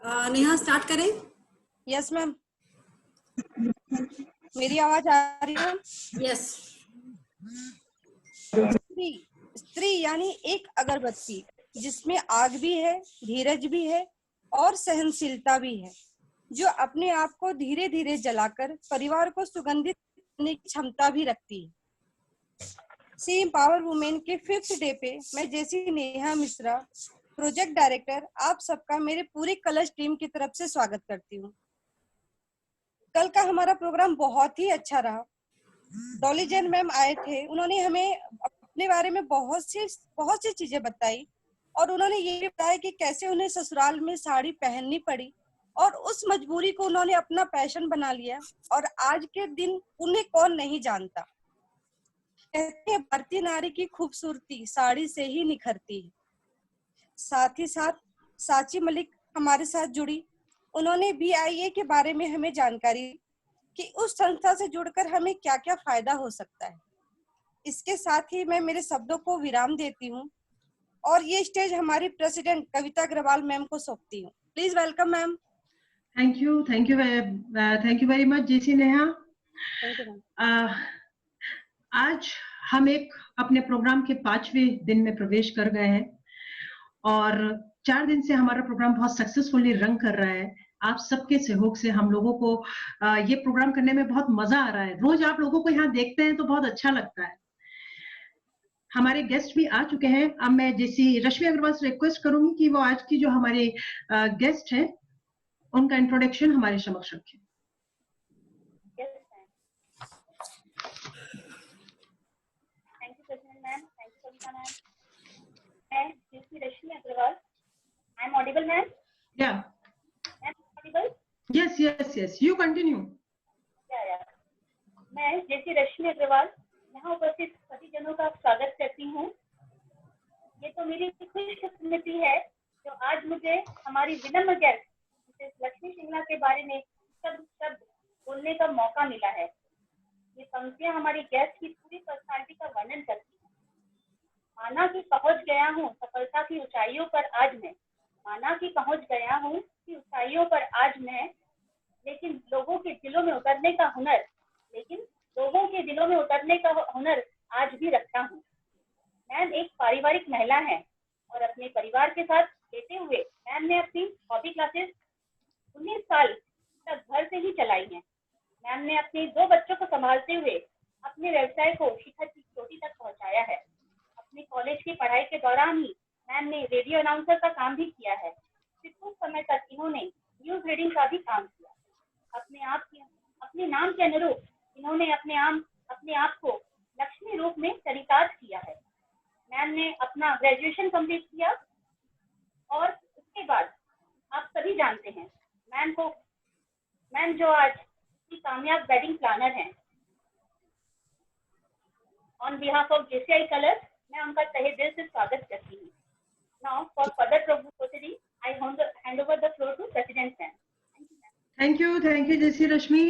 Neha start करें? Yes ma'am, मेरी आवाज आ रही है? यस। स्त्री यानी एक अगरबत्ती जिसमें आग भी है, धीरज भी है और सहनशीलता भी है, जो अपने आप को धीरे धीरे जलाकर परिवार को सुगंधित करने की क्षमता भी रखती है। सी एम्पावर वुमेन के 5th डे पे मैं जैसी नेहा मिश्रा, प्रोजेक्ट डायरेक्टर, आप सबका मेरे पूरे कलर्स टीम की तरफ से स्वागत करती हूँ। कल का हमारा प्रोग्राम बहुत ही अच्छा रहा। डॉली जैन मैम आए थे, उन्होंने हमें अपने बारे में बहुत सी चीजें बताई और उन्होंने ये भी बताया कि कैसे उन्हें ससुराल में साड़ी पहननी पड़ी और उस मजबूरी को उन्होंने अपना पैशन बना लिया और आज के दिन उन्हें कौन नहीं जानता। कहते हैं भारतीय नारी की खूबसूरती साड़ी से ही निखरती है। साथ ही साथ साची मलिक हमारे साथ जुड़ी, उन्होंने BIA के बारे में हमें जानकारी दी कि उस संस्था से जुड़कर हमें क्या क्या फायदा हो सकता है। इसके साथ ही मैं मेरे शब्दों को विराम देती हूँ और ये स्टेज हमारी प्रेसिडेंट कविता अग्रवाल मैम को सौंपती हूँ। Please welcome ma'am. Thank you very much JC Neha. Thank you ma'am. आज हम अपने प्रोग्राम के 5वें दिन में प्रवेश कर गए हैं और 4 दिन से हमारा प्रोग्राम बहुत सक्सेसफुली रन कर रहा है। आप सबके सहयोग से हम लोगों को ये प्रोग्राम करने में बहुत मजा आ रहा है। रोज आप लोगों को यहाँ देखते हैं तो बहुत अच्छा लगता है। हमारे गेस्ट भी आ चुके हैं। अब मैं जैसी रश्मि अग्रवाल से रिक्वेस्ट करूंगी कि वो आज की जो हमारे गेस्ट हैं उनका इंट्रोडक्शन हमारे समक्ष रखें। Thank you president ma'am, thank you Kavita ma'am. मैं जैसी Rashmi Agarwal, I am audible ma'am? या ऑडिबल? Yes you continue. मैं जैसी रश्मि अग्रवाल यहाँ उपस्थित सभी जनों का स्वागत करती हूँ। ये तो मेरी खुशकिस्मती है जो आज मुझे हमारी विनम्र गेस्ट मिसेस लक्ष्मी सिंगला के बारे में शब्द बोलने का मौका मिला है। ये पंक्तियां हमारी गेस्ट की पूरी पर्सनालिटी का वर्णन करती हैं। माना कि पहुंच गया हूँ सफलता की ऊंचाइयों पर आज मैं, माना कि पहुंच गया हूँ कि ऊंचाइयों पर आज मैं, लेकिन लोगों के दिलों में उतरने का हुनर आज भी रखता हूँ। मैम एक पारिवारिक महिला है और अपने परिवार के साथ रहते हुए मैम ने अपनी हॉबी क्लासेस 19 साल तक घर से ही चलाई हैं। मैम ने अपने 2 बच्चों को संभालते हुए अपने व्यवसाय को शिखर की चोटी तक पहुंचाया है। अपने कॉलेज की पढ़ाई के दौरान ही मैम ने रेडियो अनाउंसर का काम भी किया है। फिर कुछ समय तक इन्होंने न्यूज रीडिंग का भी काम किया। अपने नाम के अनुरूप इन्होंने अपने आप को लक्ष्मी रूप में चरितार्थ किया है। मैम ने अपना ग्रेजुएशन कंप्लीट किया और उसके बाद आप सभी जानते हैं मैम जो आज की कामयाब वेडिंग प्लानर हैं। On behalf of JCI colours मैं उनका तहे दिल से स्वागत करती हूँ। Now for further proceeding I hand over the floor to president ma'am. Thank you JC Rashmi.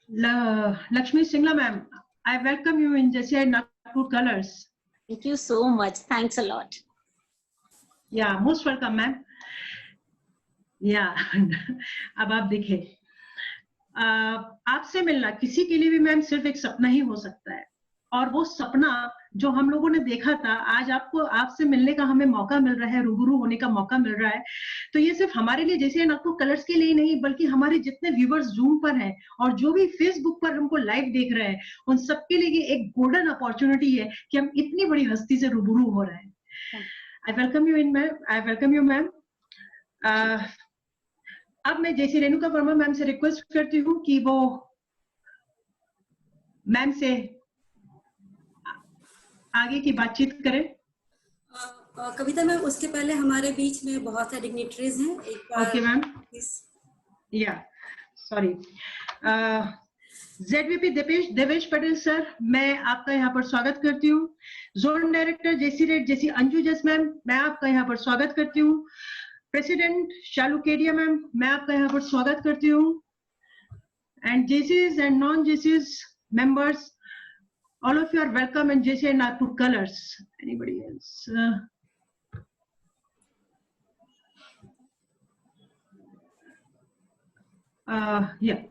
Lakshmi Singla ma'am, I welcome you in JCI Nagpur Colors. Thank you so much. Thanks a lot. Yeah, most welcome ma'am. Yeah, अब आप देखिए, आपसे मिलना किसी के लिए भी ma'am सिर्फ एक सपना ही हो सकता है और वो सपना जो हम लोगों ने देखा था आज आपसे मिलने का हमें मौका मिल रहा है, रूबरू होने का मौका मिल रहा है। तो ये सिर्फ हमारे लिए जैसे नागपुर कलर्स के लिए नहीं बल्कि हमारे जितने व्यूवर्स जूम पर हैं और जो भी फेसबुक पर हमको लाइव देख रहे हैं उन सबके लिए एक गोल्डन अपॉर्चुनिटी है कि हम इतनी बड़ी हस्ती से रूबरू हो रहे हैं। I welcome you ma'am. अब मैं जैसी रेणुका वर्मा मैम से रिक्वेस्ट करती हूँ कि वो मैम से आगे की बातचीत करें। कविता मैम उसके पहले हमारे बीच में बहुत सारे डिग्निटरीज हैं। एक बार ओके मैम। या sorry. ZVP Devesh Patel sir, मैं आपका यहाँ पर स्वागत करती हूँ। जोन डायरेक्टर जैसी अंजू जस मैम, मैं आपका यहाँ पर स्वागत करती हूँ। प्रेसिडेंट शालू केडिया मैम, मैं आपका यहाँ पर स्वागत करती हूँ। And JCs and non JCs members, all of you are welcome in JCI Nagpur Colors. Anybody else? Yeah.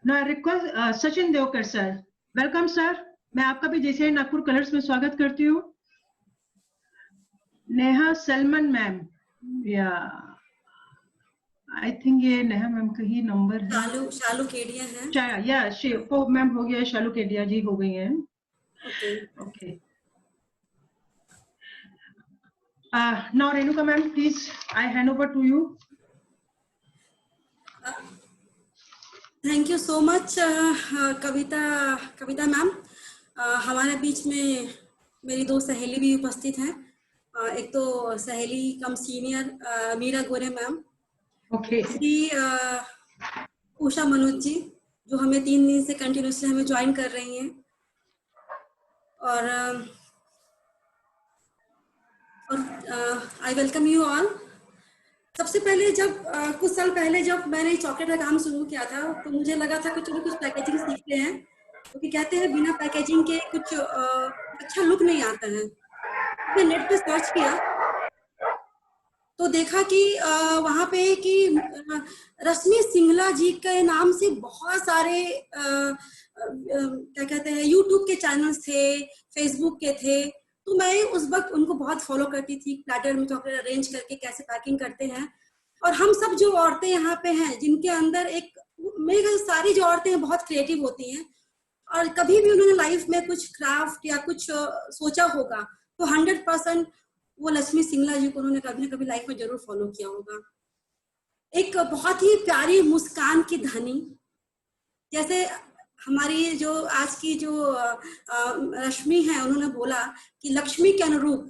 Now I request Sachin Devkar sir. Welcome sir. मैं आपका भी जैसे नागपुर कलर्स में स्वागत करती हूँ. Neha Salman ma'am. Yeah. I think ये Neha ma'am का ही नंबर है. शालू केडिया है. या वो मैम हो गया. शालू केडिया जी हो गई हैं. Okay. Now Renuka ma'am, please, I hand over to you. Thank you so much Kavita ma'am. हमारे बीच में मेरी दो सहेली भी उपस्थित हैं. एक तो सहेली कम सीनियर मीरा गोरे मैम. Okay. उषा मनोज जी जो हमें 3 दिन से कंटिन्यूसली हमें ज्वाइन कर रही हैं. और आई वेलकम यू ऑल. सबसे पहले जब कुछ साल पहले जब मैंने चॉकलेट का काम शुरू किया था तो मुझे लगा था कि चलो कुछ पैकेजिंग सीखते हैं, क्योंकि कहते हैं बिना पैकेजिंग के कुछ अच्छा लुक नहीं आता है. मैं नेट पे सर्च किया तो देखा कि वहाँ पे कि रश्मि सिंगला जी के नाम से बहुत सारे क्या कहते हैं यूट्यूब के चैनल्स थे, फेसबुक के थे. तो मैं उस वक्त उनको बहुत फॉलो करती थी, प्लेटर में चॉकलेट अरेंज करके कैसे पैकिंग करते हैं. और हम सब जो औरतें यहाँ पे हैं जिनके अंदर एक, मेरे ख्याल सारी जो औरतें हैं बहुत क्रिएटिव होती हैं और कभी भी उन्होंने लाइफ में कुछ क्राफ्ट या कुछ सोचा होगा तो 100% वो लक्ष्मी सिंगला जी को उन्होंने कभी ना कभी लाइफ में जरूर फॉलो किया होगा. एक बहुत ही प्यारी मुस्कान की धनी, जैसे हमारी जो आज की जो रश्मि है उन्होंने बोला कि लक्ष्मी के अनुरूप,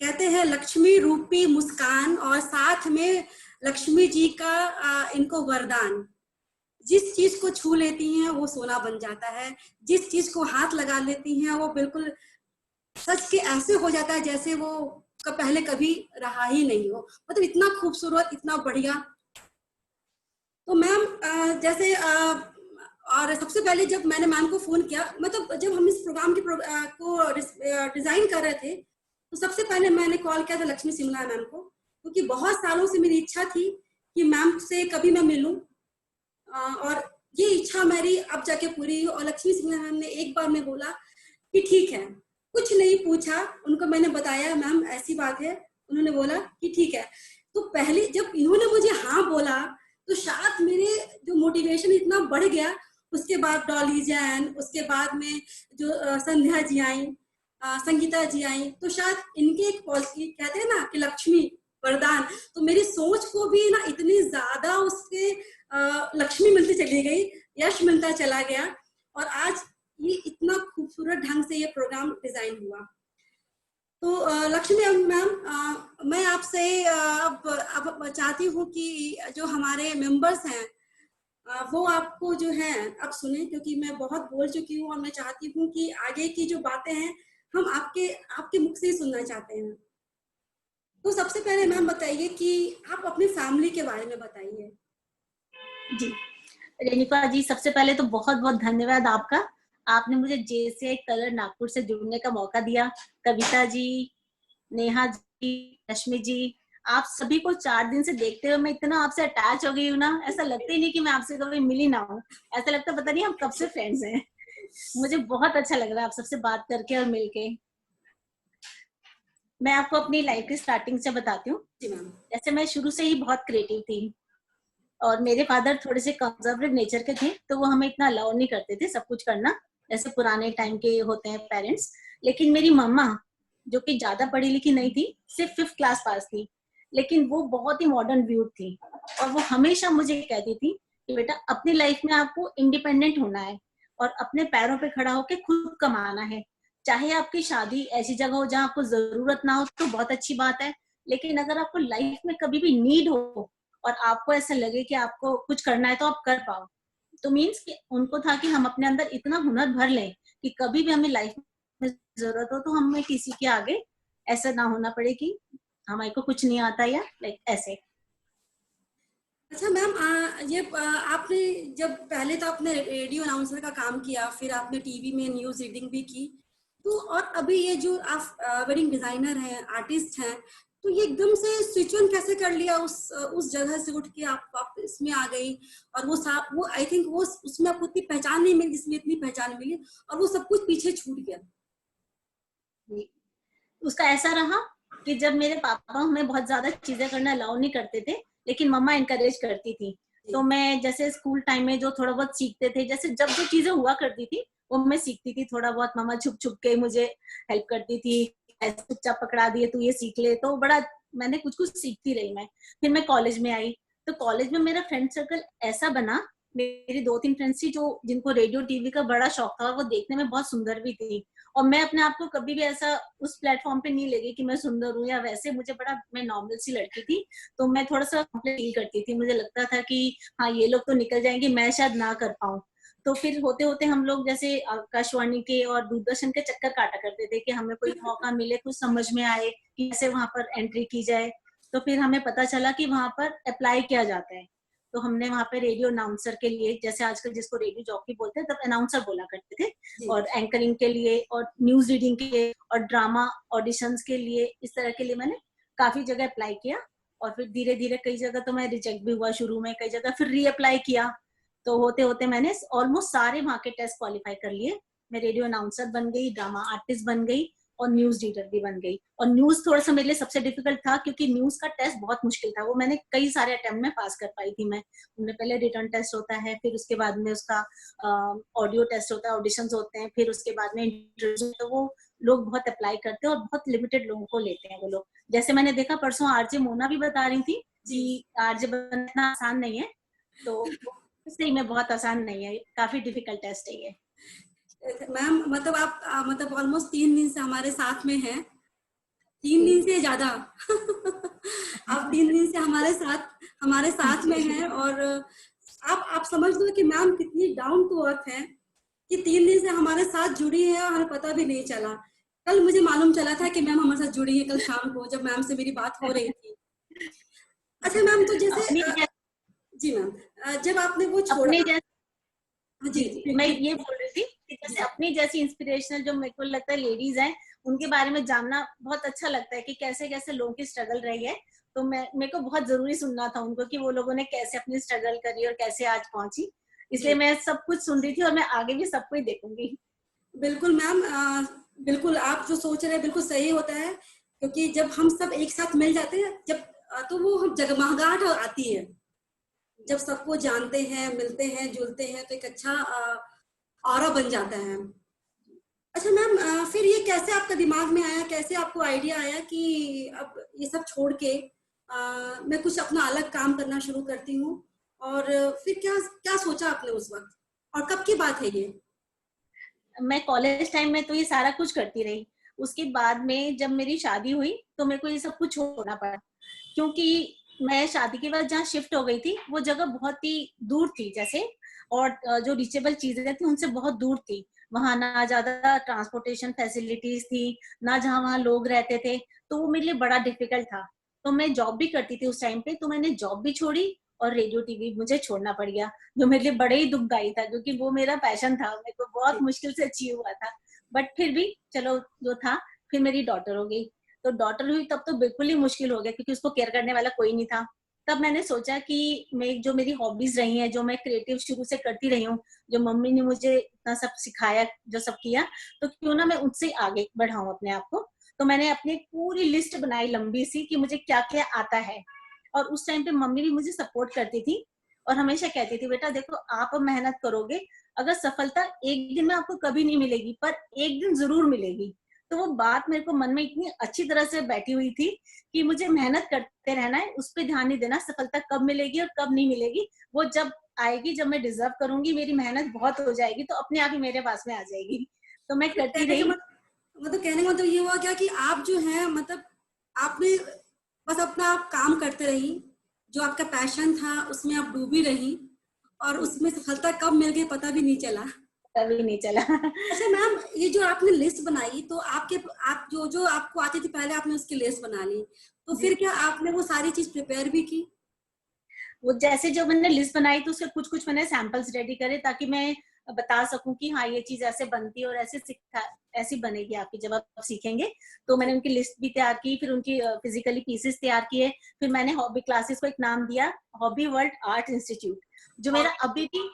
कहते हैं लक्ष्मी रूपी मुस्कान और साथ में लक्ष्मी जी का इनको वरदान. जिस चीज को छू लेती हैं वो सोना बन जाता है, जिस चीज को हाथ लगा लेती हैं वो बिल्कुल सच के ऐसे हो जाता है जैसे वो पहले कभी रहा ही नहीं हो. मतलब इतना खूबसूरत, इतना बढ़िया. तो मैम जैसे और सबसे पहले जब मैंने मैम को फोन किया, मतलब जब हम इस प्रोग्राम को डिजाइन कर रहे थे तो सबसे पहले मैंने कॉल किया था लक्ष्मी सिंगला मैम को, क्योंकि बहुत सालों से मेरी इच्छा थी कि मैम से कभी मैं मिलूं. और ये इच्छा मेरी अब जाके पूरी हुई. और लक्ष्मी सिंगला मैम ने एक बार में बोला कि ठीक है. कुछ नहीं पूछा, उनको मैंने बताया मैम ऐसी बात है, उन्होंने बोला कि ठीक है. तो पहले जब इन्होंने मुझे हाँ बोला तो शायद मेरे जो मोटिवेशन इतना बढ़ गया. उसके बाद डॉली जैन, उसके बाद में जो संध्या जी आई, संगीता जी आई, तो शायद इनके एक कहते हैं ना कि लक्ष्मी वरदान, तो मेरी सोच को भी ना इतनी ज्यादा उसके लक्ष्मी मिलती चली गई, यश मिलता चला गया और आज ये इतना खूबसूरत ढंग से ये प्रोग्राम डिजाइन हुआ. तो लक्ष्मी मैम मैं आपसे अब चाहती हूँ कि जो हमारे मेंबर्स हैं वो आपको जो है अब सुने, क्योंकि मैं बहुत बोल चुकी हूँ और मैं चाहती हूँ कि आगे की जो बातें हैं हम आपके मुख से ही सुनना चाहते हैं. तो सबसे पहले मैम बताइए कि आप अपनी फैमिली के बारे में बताइए. जी रेणुका जी, सबसे पहले तो बहुत बहुत धन्यवाद आपका. आपने मुझे जैसे कलर नागपुर से जुड़ने का मौका दिया. कविता जी, नेहा जी, रश्मि जी, आप सभी को 4 दिन से देखते हुए मैं इतना आपसे अटैच हो गई हूँ ना, ऐसा लगता ही नहीं कि मैं आपसे कभी मिली ना हूँ. ऐसा लगता पता नहीं हम कब से फ्रेंड्स हैं. मुझे बहुत अच्छा लग रहा है आप सबसे बात करके और मिलके. मैं आपको अपनी लाइफ की स्टार्टिंग से बताती हूँ. जैसे मैं शुरू से ही बहुत क्रिएटिव थी और मेरे फादर थोड़े से कंजर्वेटिव नेचर के थे, तो वो हमें इतना अलाउ नहीं करते थे सब कुछ करना जैसे पुराने टाइम के होते हैं पेरेंट्स. लेकिन मेरी मम्मा जो कि ज्यादा पढ़ी लिखी नहीं थी, सिर्फ 5th क्लास पास थी, लेकिन वो बहुत ही मॉडर्न व्यू थी और वो हमेशा मुझे कहती थी कि बेटा अपनी लाइफ में आपको इंडिपेंडेंट होना है और अपने पैरों पे खड़ा होकर खुद कमाना है. चाहे आपकी शादी ऐसी जगह हो जहाँ आपको जरूरत ना हो तो बहुत अच्छी बात है, लेकिन अगर आपको लाइफ में कभी भी नीड हो और आपको ऐसा लगे कि आपको कुछ करना है तो आप कर पाओ. तो मीन्स कि उनको था कि हम अपने अंदर इतना हुनर भर लें कि कभी भी हमें लाइफ में जरूरत हो तो हमें किसी के आगे ऐसा ना होना पड़े कि हमारे को कुछ नहीं आता या लाइक ऐसे. अच्छा मैम, ये आपने जब पहले तो आपने रेडियो अनाउंसर का काम किया, फिर आपने टीवी में न्यूज रीडिंग भी की, तो और अभी ये जो आप वेडिंग डिजाइनर हैं, आर्टिस्ट हैं, तो ये एकदम से स्विच ऑन कैसे कर लिया, उस जगह से उठ के आप इसमें आ गई, और वो आई थिंक वो उसमें आपको इतनी पहचान नहीं मिली जिसमें इतनी पहचान मिली, और वो सब कुछ पीछे छूट गया। उसका ऐसा रहा कि जब मेरे पापा हमें बहुत ज्यादा चीजें करना अलाउ नहीं करते थे, लेकिन मम्मा इनकरेज करती थी। तो मैं जैसे स्कूल टाइम में जो थोड़ा बहुत सीखते थे, जैसे जब जो चीजें हुआ करती थी वो मैं सीखती थी थोड़ा बहुत। मम्मा छुप छुप के मुझे हेल्प करती थी, ऐसे चुपचाप पकड़ा दिए तू ये सीख ले, तो बड़ा मैंने कुछ कुछ सीखती रही मैं। फिर मैं कॉलेज में आई, तो कॉलेज में मेरा फ्रेंड सर्कल ऐसा बना, मेरी 2-3 फ्रेंड्स थी जो जिनको रेडियो टीवी का बड़ा शौक था, और वो देखने में बहुत सुंदर भी थी। और मैं अपने आप को कभी भी ऐसा उस प्लेटफॉर्म पे नहीं लगी कि मैं सुंदर हूँ या वैसे, मुझे बड़ा, मैं नॉर्मल सी लड़की थी, तो मैं थोड़ा सा फील करती थी। मुझे लगता था कि हाँ ये लोग तो निकल जाएंगे, मैं शायद ना कर पाऊँ। तो फिर होते होते हम लोग जैसे आकाशवाणी के और दूरदर्शन के चक्कर काटा करते थे कि हमें कोई मौका मिले, कुछ समझ में आए कि कैसे वहां पर एंट्री की जाए। तो फिर हमें पता चला कि वहां पर अप्लाई किया जाता है। तो हमने वहां पे रेडियो अनाउंसर के लिए, जैसे आजकल जिसको रेडियो जॉकी बोलते हैं, तब अनाउंसर बोला करते थे, और एंकरिंग के लिए और न्यूज रीडिंग के लिए और ड्रामा ऑडिशंस के लिए, इस तरह के लिए मैंने काफी जगह अप्लाई किया। और फिर धीरे धीरे कई जगह तो मैं रिजेक्ट भी हुआ शुरू में, कई जगह फिर रीअप्लाई किया। तो होते होते मैंने ऑलमोस्ट सारे वहां के टेस्ट क्वालिफाई कर लिए। मैं रेडियो अनाउंसर बन गई, ड्रामा आर्टिस्ट बन गई, और न्यूज रीडर भी बन गई। और न्यूज थोड़ा सा मेरे लिए सबसे डिफिकल्ट था, क्योंकि न्यूज का टेस्ट बहुत मुश्किल था। वो मैंने कई सारे अटेम्प्ट में पास कर पाई थी मैं। उनमें पहले रिटर्न टेस्ट होता है, फिर उसके बाद में उसका ऑडियो टेस्ट होता है, ऑडिशंस होते हैं, फिर उसके बाद में इंटरव्यू। तो वो लोग बहुत अप्लाई करते हैं और बहुत लिमिटेड लोगों को लेते हैं वो लोग। जैसे मैंने देखा परसों आरजे मोना भी बता रही थी कि आरजे बनना इतना आसान नहीं है, तो सही में बहुत आसान नहीं है, काफी डिफिकल्ट टेस्ट है ये। मैम मतलब आप मतलब ऑलमोस्ट 3 दिन से हमारे साथ में हैं, 3 दिन से ज्यादा आप 3 दिन से हमारे साथ में हैं, और आप समझ लो कि मैम कितनी डाउन टू अर्थ है कि 3 दिन से हमारे साथ जुड़ी है और हमें पता भी नहीं चला। कल मुझे मालूम चला था कि मैम हमारे साथ जुड़ी है, कल शाम को जब मैम से मेरी बात हो रही थी। अच्छा मैम, तो जैसे जी मैम, जब आपने वो छोड़ा, जी मैं ये बोल रही थी कि जैसे अपनी जैसी इंस्पिरेशनल जो मेरे को लगता है लेडीज हैं, उनके बारे में जानना बहुत अच्छा लगता है कि कैसे कैसे लोगों की स्ट्रगल रही है। तो मेरे को बहुत जरूरी सुनना था उनको कि वो लोगों ने कैसे अपनी स्ट्रगल करी और कैसे आज पहुंची। इसलिए मैं सब कुछ सुन रही थी, और मैं आगे भी सब कुछ देखूंगी। बिल्कुल मैम, बिल्कुल आप जो सोच रहे हैं बिल्कुल सही होता है, क्योंकि जब हम सब एक साथ मिल जाते हैं, जब तो वो हम जगमगाहट आती है। जब सबको जानते हैं, मिलते हैं, जुलते हैं, तो एक अच्छा ऑरा बन जाता है। अच्छा मैम, फिर ये कैसे आपका दिमाग में आया, कैसे आपको आइडिया आया कि अब ये सब छोड़ के मैं कुछ अपना अलग काम करना शुरू करती हूँ, और फिर क्या क्या सोचा आपने उस वक्त, और कब की बात है ये? मैं कॉलेज टाइम में तो ये सारा कुछ करती रही। उसके बाद में जब मेरी शादी हुई तो मेरे को ये सब कुछ छोड़ना पड़ा, क्योंकि मैं शादी के बाद जहाँ शिफ्ट हो गई थी वो जगह बहुत ही दूर थी जैसे, और जो रीचेबल चीजें थी उनसे बहुत दूर थी। वहां ना ज्यादा ट्रांसपोर्टेशन फैसिलिटीज थी, ना जहाँ वहाँ लोग रहते थे, तो वो मेरे लिए बड़ा डिफिकल्ट था। तो मैं जॉब भी करती थी उस टाइम पे, तो मैंने जॉब भी छोड़ी और रेडियो टीवी मुझे छोड़ना पड़ गया, जो मेरे लिए बड़े ही दुखदायी था, क्योंकि वो मेरा पैशन था, मेरे को बहुत मुश्किल से अचीव हुआ था। बट फिर भी चलो जो था। फिर मेरी डॉटर हो गई, तो डॉटर हुई तब तो बिल्कुल ही मुश्किल हो गया, क्योंकि उसको केयर करने वाला कोई नहीं था। तब मैंने सोचा कि मैं जो मेरी हॉबीज रही हैं, जो मैं क्रिएटिव शुरू से करती रही हूँ, जो मम्मी ने मुझे इतना सब सिखाया, जो सब किया, तो क्यों ना मैं उससे आगे बढ़ाऊं अपने आप को। तो मैंने अपनी पूरी लिस्ट बनाई लंबी सी कि मुझे क्या क्या आता है। और उस टाइम पे मम्मी भी मुझे सपोर्ट करती थी और हमेशा कहती थी, बेटा देखो आप अब मेहनत करोगे, अगर सफलता एक दिन में आपको कभी नहीं मिलेगी पर एक दिन जरूर मिलेगी। तो वो बात मेरे को मन में इतनी अच्छी तरह से बैठी हुई थी कि मुझे मेहनत करते रहना है, उस पर ध्यान नहीं देना, सफलता कब मिलेगी और कब नहीं मिलेगी वो जब आएगी, जब मैं डिजर्व करूंगी, मेरी मेहनत बहुत हो जाएगी तो अपने आप ही मेरे पास में आ जाएगी। तो मैं करती रही। मतलब कहने का मतलब ये हुआ क्या कि आप जो है मतलब आपने बस अपना आप काम करते रही, जो आपका पैशन था उसमें आप डूबी रही, और उसमें सफलता कब मिल गई पता भी नहीं चला। कभी नहीं चला। अच्छा मैम, ये जो आपने लिस्ट बनाई, तो आप जो जो आपको आती थी पहले आपने उसकी लिस्ट बना ली, तो फिर क्या आपने वो सारी चीज प्रिपेयर भी की? वो जैसे जो मैंने लिस्ट बनाई तो उसके कुछ कुछ मैंने सैंपल्स रेडी करे, ताकि मैं बता सकूं कि हाँ ये चीज ऐसे बनती है और ऐसी बनेगी आपकी जब आप सीखेंगे। तो मैंने उनकी लिस्ट भी तैयार की, फिर उनकी फिजिकली पीसेस तैयार किए, फिर मैंने हॉबी क्लासेस को एक नाम दिया, हॉबी वर्ल्ड आर्ट इंस्टीट्यूट, जो मेरा अभी भी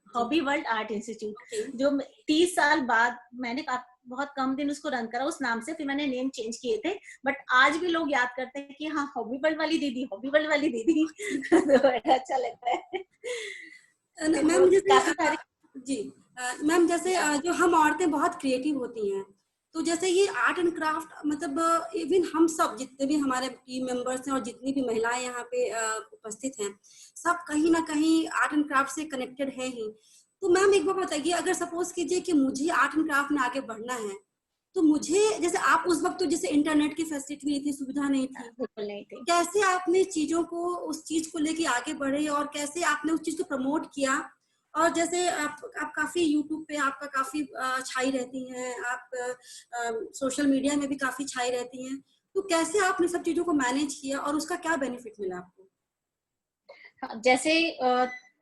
हॉबी वर्ल्ड आर्ट इंस्टीट्यूट, जो 30 साल बाद मैंने बहुत कम दिन उसको रन करा उस नाम से, फिर मैंने नेम चेंज किए थे, बट आज भी लोग याद करते हैं कि हाँ हॉबी वर्ल्ड वाली दीदी, हॉबी वर्ल्ड वाली दीदी। तो बड़ा अच्छा लगता है। मैम जैसे काफी सारी जी मैम, जैसे जो हम औरतें बहुत क्रिएटिव होती हैं, तो जैसे ये आर्ट एंड क्राफ्ट मतलब इवन हम सब जितने भी हमारे टीम मेंबर्स हैं और जितनी भी महिलाएं यहाँ पे उपस्थित हैं, सब कहीं ना कहीं आर्ट एंड क्राफ्ट से कनेक्टेड है ही। तो मैम एक बात बताइए, अगर सपोज कीजिए कि मुझे आर्ट एंड क्राफ्ट में आगे बढ़ना है, तो मुझे जैसे आप उस वक्त तो जैसे इंटरनेट की फैसिलिटी नहीं थी, सुविधा नहीं थी, बिल्कुल नहीं थी। कैसे आपने चीजों को उस चीज को लेके आगे बढ़े और कैसे आपने उस चीज को प्रमोट किया? और जैसे आप काफी यूट्यूब पे आपका काफी छाई रहती हैं, आप सोशल मीडिया में भी काफी छाई रहती हैं, तो कैसे आपने सब चीजों को मैनेज किया और उसका क्या बेनिफिट मिला आपको? जैसे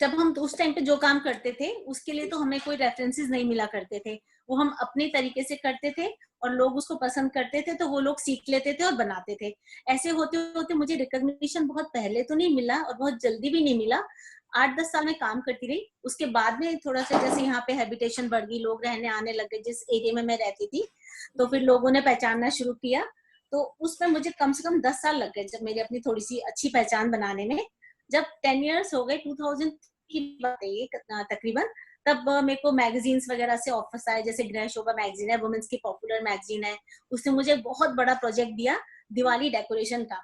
जब हम उस टाइम पे जो काम करते थे उसके लिए तो हमें कोई रेफरेंसेस नहीं मिला करते थे, वो हम अपने तरीके से करते थे और लोग उसको पसंद करते थे तो वो लोग सीख लेते थे और बनाते थे। ऐसे होते होते मुझे रिकॉग्निशन बहुत पहले तो नहीं मिला और बहुत जल्दी भी नहीं मिला। 8-10 साल में काम करती रही, उसके बाद में थोड़ा सा जैसे यहाँ पे हैबिटेशन बढ़ गई, लोग रहने आने लग गए जिस एरिया में मैं रहती थी, तो फिर लोगों ने पहचानना शुरू किया। तो उसमें मुझे कम से कम 10 साल लग गए जब मेरी अपनी थोड़ी सी अच्छी पहचान बनाने में। जब 10 इयर्स हो गए, 2000 की बात है ये तकरीबन, तब मेरे को मैगजीन्स वगैरह से ऑफर्स आए, जैसे गृह शोभा मैगजीन है, वुमेन्स की पॉपुलर मैगजीन है, उसने मुझे बहुत बड़ा प्रोजेक्ट दिया दिवाली डेकोरेशन का।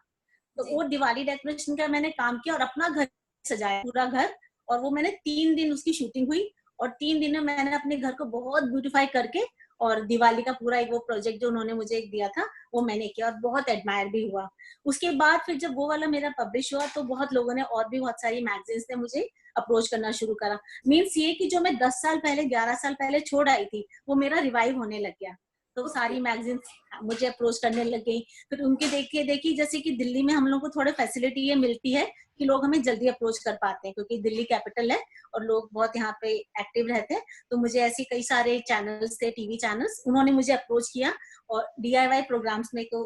तो वो दिवाली डेकोरेशन का मैंने काम किया और अपना घर सजाया, पूरा घर, और वो मैंने 3 दिन उसकी शूटिंग हुई और 3 दिन में मैंने अपने घर को बहुत ब्यूटीफाई करके और दिवाली का पूरा एक वो प्रोजेक्ट जो उन्होंने मुझे एक दिया था वो मैंने किया और बहुत एडमायर भी हुआ। उसके बाद फिर जब वो वाला मेरा पब्लिश हुआ तो बहुत लोगों ने और भी बहुत सारी मैगजीन्स ने मुझे अप्रोच करना शुरू करा। मीन्स ये कि जो मैं 10 साल पहले 11 साल पहले छोड़ आई थी वो मेरा रिवाइव होने लग गया। तो सारी मैगजीन्स मुझे अप्रोच करने लग गई। फिर उनके देखी जैसे कि दिल्ली में हम लोग को थोड़े फैसिलिटी ये मिलती है कि लोग हमें जल्दी अप्रोच कर पाते हैं क्योंकि दिल्ली कैपिटल है और लोग बहुत यहाँ पे एक्टिव रहते हैं। तो मुझे ऐसे कई सारे चैनल्स थे, टीवी चैनल्स, उन्होंने मुझे अप्रोच किया और DIY प्रोग्राम्स में को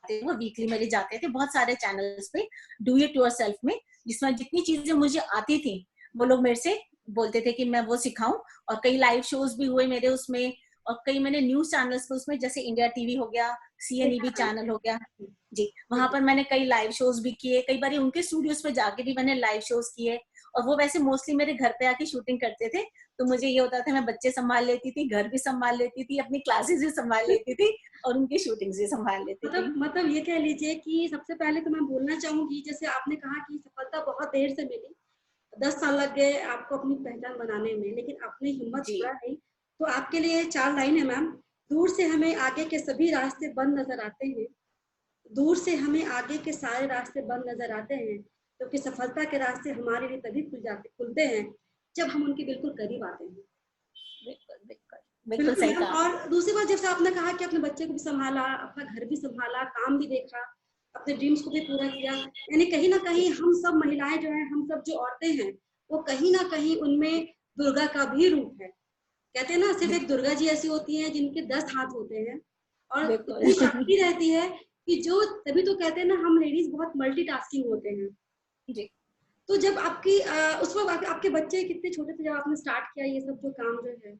वो वीकली मेरे जाते थे बहुत सारे चैनल्स पे, डू इट योरसेल्फ में, जिसमें जितनी चीजें मुझे आती थी वो लोग मेरे से बोलते थे कि मैं वो सिखाऊं। और कई लाइव शोज भी हुए मेरे उसमें और कई मैंने न्यूज चैनल्स पे उसमें, जैसे इंडिया टीवी हो गया, CNEB चैनल हो गया जी, वहां पर मैंने कई लाइव शोज भी किए, कई बार उनके स्टूडियोज पे जाके भी मैंने लाइव शोज किए। और वो वैसे मोस्टली मेरे घर पे आके शूटिंग करते थे, तो मुझे ये होता था मैं बच्चे संभाल लेती थी, घर भी संभाल लेती थी, अपनी क्लासेस भी संभाल लेती थी और उनकी शूटिंग भी संभाल लेती थी। मतलब ये कह लीजिए कि सबसे पहले तो मैं बोलना चाहूंगी, जैसे आपने कहा कि सफलता बहुत देर से मिली, 10 साल लग गए आपको अपनी पहचान बनाने में, लेकिन आपने हिम्मत छोड़ा नहीं। तो आपके लिए 4 लाइन है मैम। दूर से हमें आगे के सभी रास्ते बंद नजर आते हैं, दूर से हमें आगे के सारे रास्ते बंद नजर आते हैं, क्योंकि सफलता के रास्ते हमारे लिए तभी खुलते हैं जब हम उनके बिल्कुल करीब आते हैं। बिल्कुल सही कहा। और दूसरी बात, जैसे आपने कहा कि अपने बच्चे को भी संभाला, अपना घर भी संभाला, काम भी देखा, अपने ड्रीम्स को भी पूरा किया, यानी कहीं ना कहीं हम सब महिलाएं जो हैं, हम सब जो औरतें हैं, वो कहीं ना कहीं उनमें दुर्गा का भी रूप है। कहते हैं ना, सिर्फ एक दुर्गा जी ऐसी होती हैं जिनके 10 हाथ होते हैं और इतनी शक्ति रहती है कि जो, तभी तो कहते हैं ना हम लेडीज बहुत मल्टीटास्किंग होते हैं जी। तो जब आपकी उस वक्त आपके बच्चे कितने छोटे थे जब आपने स्टार्ट किया ये सब जो काम जो है?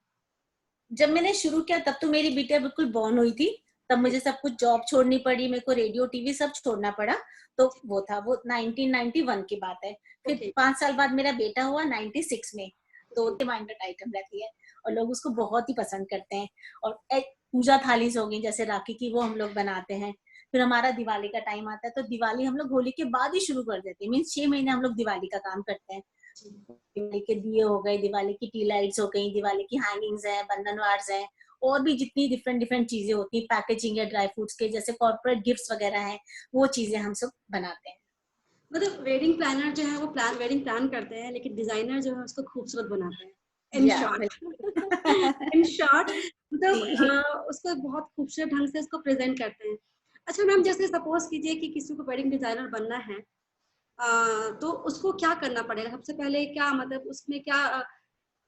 जब मैंने शुरू किया तब तो मेरी बिटिया बिल्कुल बॉर्न हुई थी, तब मुझे सब कुछ जॉब छोड़नी पड़ी, मेरे को रेडियो टीवी सब छोड़ना पड़ा। तो वो था, वो 1991 की बात है। फिर 5 साल बाद मेरा बेटा हुआ 96 में। तो डिमांडेड आइटम रहती है और लोग उसको बहुत ही पसंद करते हैं। और पूजा थाली हो गई जैसे राखी की, वो हम लोग बनाते हैं। फिर हमारा दिवाली का टाइम आता है तो दिवाली हम लोग होली के बाद ही शुरू कर देते हैं, मीन्स 6 महीने हम लोग दिवाली का काम करते हैं। दिवाली के दिए हो गए, दिवाली की टी लाइट्स हो गई, दिवाली की हैंगिंग्स है, बंधन वार्स है, और भी जितनी डिफरेंट चीजें होती है, पैकेजिंग है ड्राई फ्रूट्स के, जैसे कॉर्पोरेट गिफ्ट्स वगैरह हैं, वो चीजें हम सब बनाते हैं। मतलब वेडिंग प्लानर जो है वो वेडिंग प्लान करते हैं, लेकिन डिजाइनर जो है उसको खूबसूरत बनाते हैं। इन शॉर्ट मतलब उसको बहुत खूबसूरत ढंग से उसको प्रेजेंट करते हैं। अच्छा मैम, जैसे सपोज कीजिए कि किसी को वेडिंग डिजाइनर बनना है, तो उसको क्या करना पड़ेगा? सबसे पहले क्या, मतलब उसमें क्या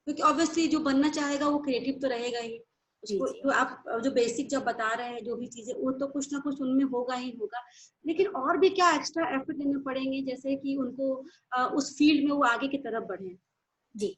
क्योंकि ऑब्वियसली जो बनना चाहेगा वो क्रिएटिव तो रहेगा ही। जी उसको जी तो आप जो बेसिक जब बता रहे हैं जो भी चीजें, वो तो कुछ ना कुछ उनमें होगा ही होगा, लेकिन और भी क्या एक्स्ट्रा एफर्ट देने पड़ेंगे जैसे कि उनको उस फील्ड में वो आगे की तरफ बढ़े? जी।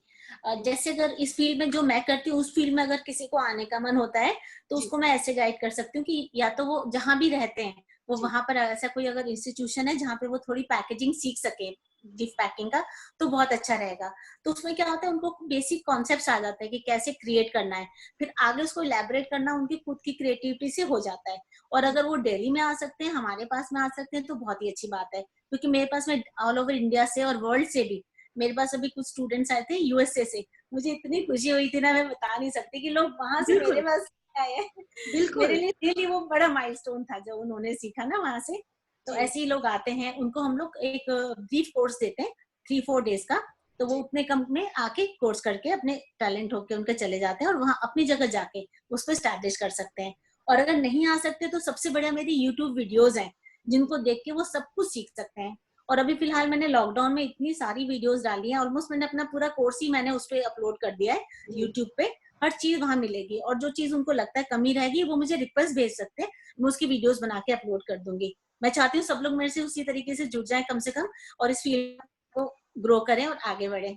जैसे अगर इस फील्ड में जो मैं करती हूँ उस फील्ड में अगर किसी को आने का मन होता है तो जी उसको मैं ऐसे गाइड कर सकती हूँ कि या तो वो जहां भी रहते हैं वो जी वहां पर ऐसा कोई अगर इंस्टीट्यूशन है जहाँ पे वो थोड़ी पैकेजिंग सीख सके, गिफ्ट पैकिंग का, तो बहुत अच्छा रहेगा। तो उसमें क्या होता है, उनको बेसिक कॉन्सेप्ट आ जाता है कि कैसे क्रिएट करना है, फिर आगे उसको इलेबोरेट करना उनकी खुद की क्रिएटिविटी से हो जाता है। और अगर वो दिल्ली में आ सकते हैं, हमारे पास में आ सकते हैं, तो बहुत ही अच्छी बात है, क्योंकि मेरे पास में ऑल ओवर इंडिया से और वर्ल्ड से भी मेरे पास अभी कुछ स्टूडेंट्स आए थे यूएसए से। मुझे इतनी खुशी हुई थी ना, मैं बता नहीं सकती कि लोग वहां से मेरे बिल्कुल पास आए हैं। मेरे बिल्कुल। लिए रियली वो बड़ा माइलस्टोन था जब उन्होंने सीखा ना वहां से। तो जी ऐसे ही लोग आते हैं, उनको हम लोग एक ब्रीफ कोर्स देते हैं 3-4 डेज का। तो वो जी उतने कम में आके कोर्स करके अपने टैलेंट होके उनके चले जाते हैं और वहां अपनी जगह जाके उसको स्टैब्लिश कर सकते हैं। और अगर नहीं आ सकते तो सबसे बढ़िया मेरी यूट्यूब वीडियोज हैं जिनको देख के वो सब कुछ सीख सकते हैं। और अभी फिलहाल मैंने लॉकडाउन में इतनी सारी वीडियोस डाली हैं, ऑलमोस्ट मैंने अपना पूरा कोर्स ही मैंने उस पर अपलोड कर दिया है जी यूट्यूब पे। हर चीज वहां मिलेगी, और जो चीज उनको लगता है कमी रहेगी वो मुझे रिक्वेस्ट भेज सकते हैं, मैं उसकी वीडियोस बना के अपलोड कर दूंगी। मैं चाहती हूँ सब लोग मेरे से उसी तरीके से जुड़ जाए कम से कम, और इस फील्ड को ग्रो करें और आगे बढ़े।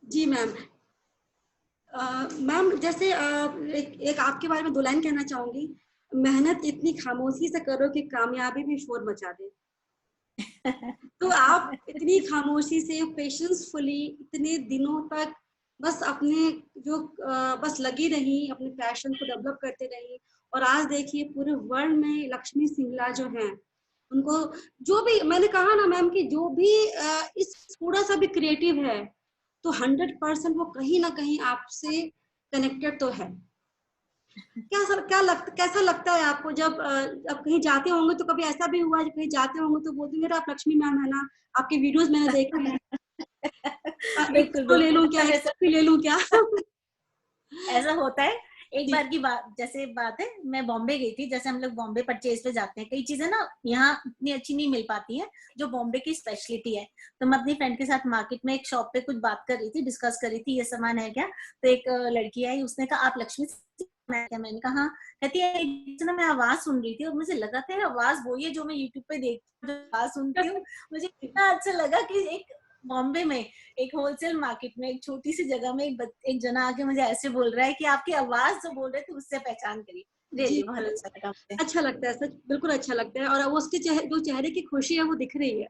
जी मैम। मैम जैसे एक आपके बारे में 2 लाइन कहना चाहूंगी। मेहनत इतनी खामोशी से करो कि कामयाबी भी शोर मचा दे। तो आप इतनी खामोशी से पेशेंसफुली इतने दिनों तक बस अपने जो बस लगी रही, अपने पैशन को डेवलप करते रही, और आज देखिए पूरे वर्ल्ड में लक्ष्मी सिंगला जो हैं उनको, जो भी मैंने कहा ना मैम कि जो भी इस थोड़ा सा भी क्रिएटिव है तो 100% वो कहीं ना कहीं आपसे कनेक्टेड तो है। कैसा लगता है आपको जब अब कहीं जाते होंगे, तो कभी ऐसा भी हुआ जब कहीं जाते होंगे तो बोलते होंगे आप लक्ष्मी मैम है ना, आपकी वीडियोस मैंने देखी है, एक बिल्कुल फोटो ले बिल्कुल, लूं क्या, मतलब एक ऐसा सेल्फी ले लूं क्या? ऐसा होता है। एक जी बार की बात, जैसे बात है, मैं बॉम्बे गई थी। जैसे हम लोग बॉम्बे परचेज पे जाते हैं, कई चीजें ना यहाँ इतनी अच्छी नहीं मिल पाती हैं जो बॉम्बे की स्पेशलिटी है। तो मैं अपनी फ्रेंड के साथ मार्केट में एक शॉप पे कुछ बात कर रही थी, डिस्कस कर रही थी ये सामान है क्या। तो एक लड़की आई, उसने कहा आप लक्ष्मी क्या? मैंने कहा हाँ। कहती है ना मैं आवाज सुन रही थी और मुझे लगा था आवाज वही है जो मैं यूट्यूब पे देखती हूँ, आवाज सुनती हूँ। मुझे इतना अच्छा लगा कि एक बॉम्बे में एक होलसेल मार्केट में एक छोटी सी जगह में एक जना आके मुझे ऐसे बोल रहा है कि आपकी आवाज जो बोल रहे थे उससे पहचान करी। जी रियली बहुत अच्छा लगा मुझे। अच्छा लगता है, सच बिल्कुल अच्छा लगता है, और वो उसके जो चेहरे की खुशी है वो दिख रही है।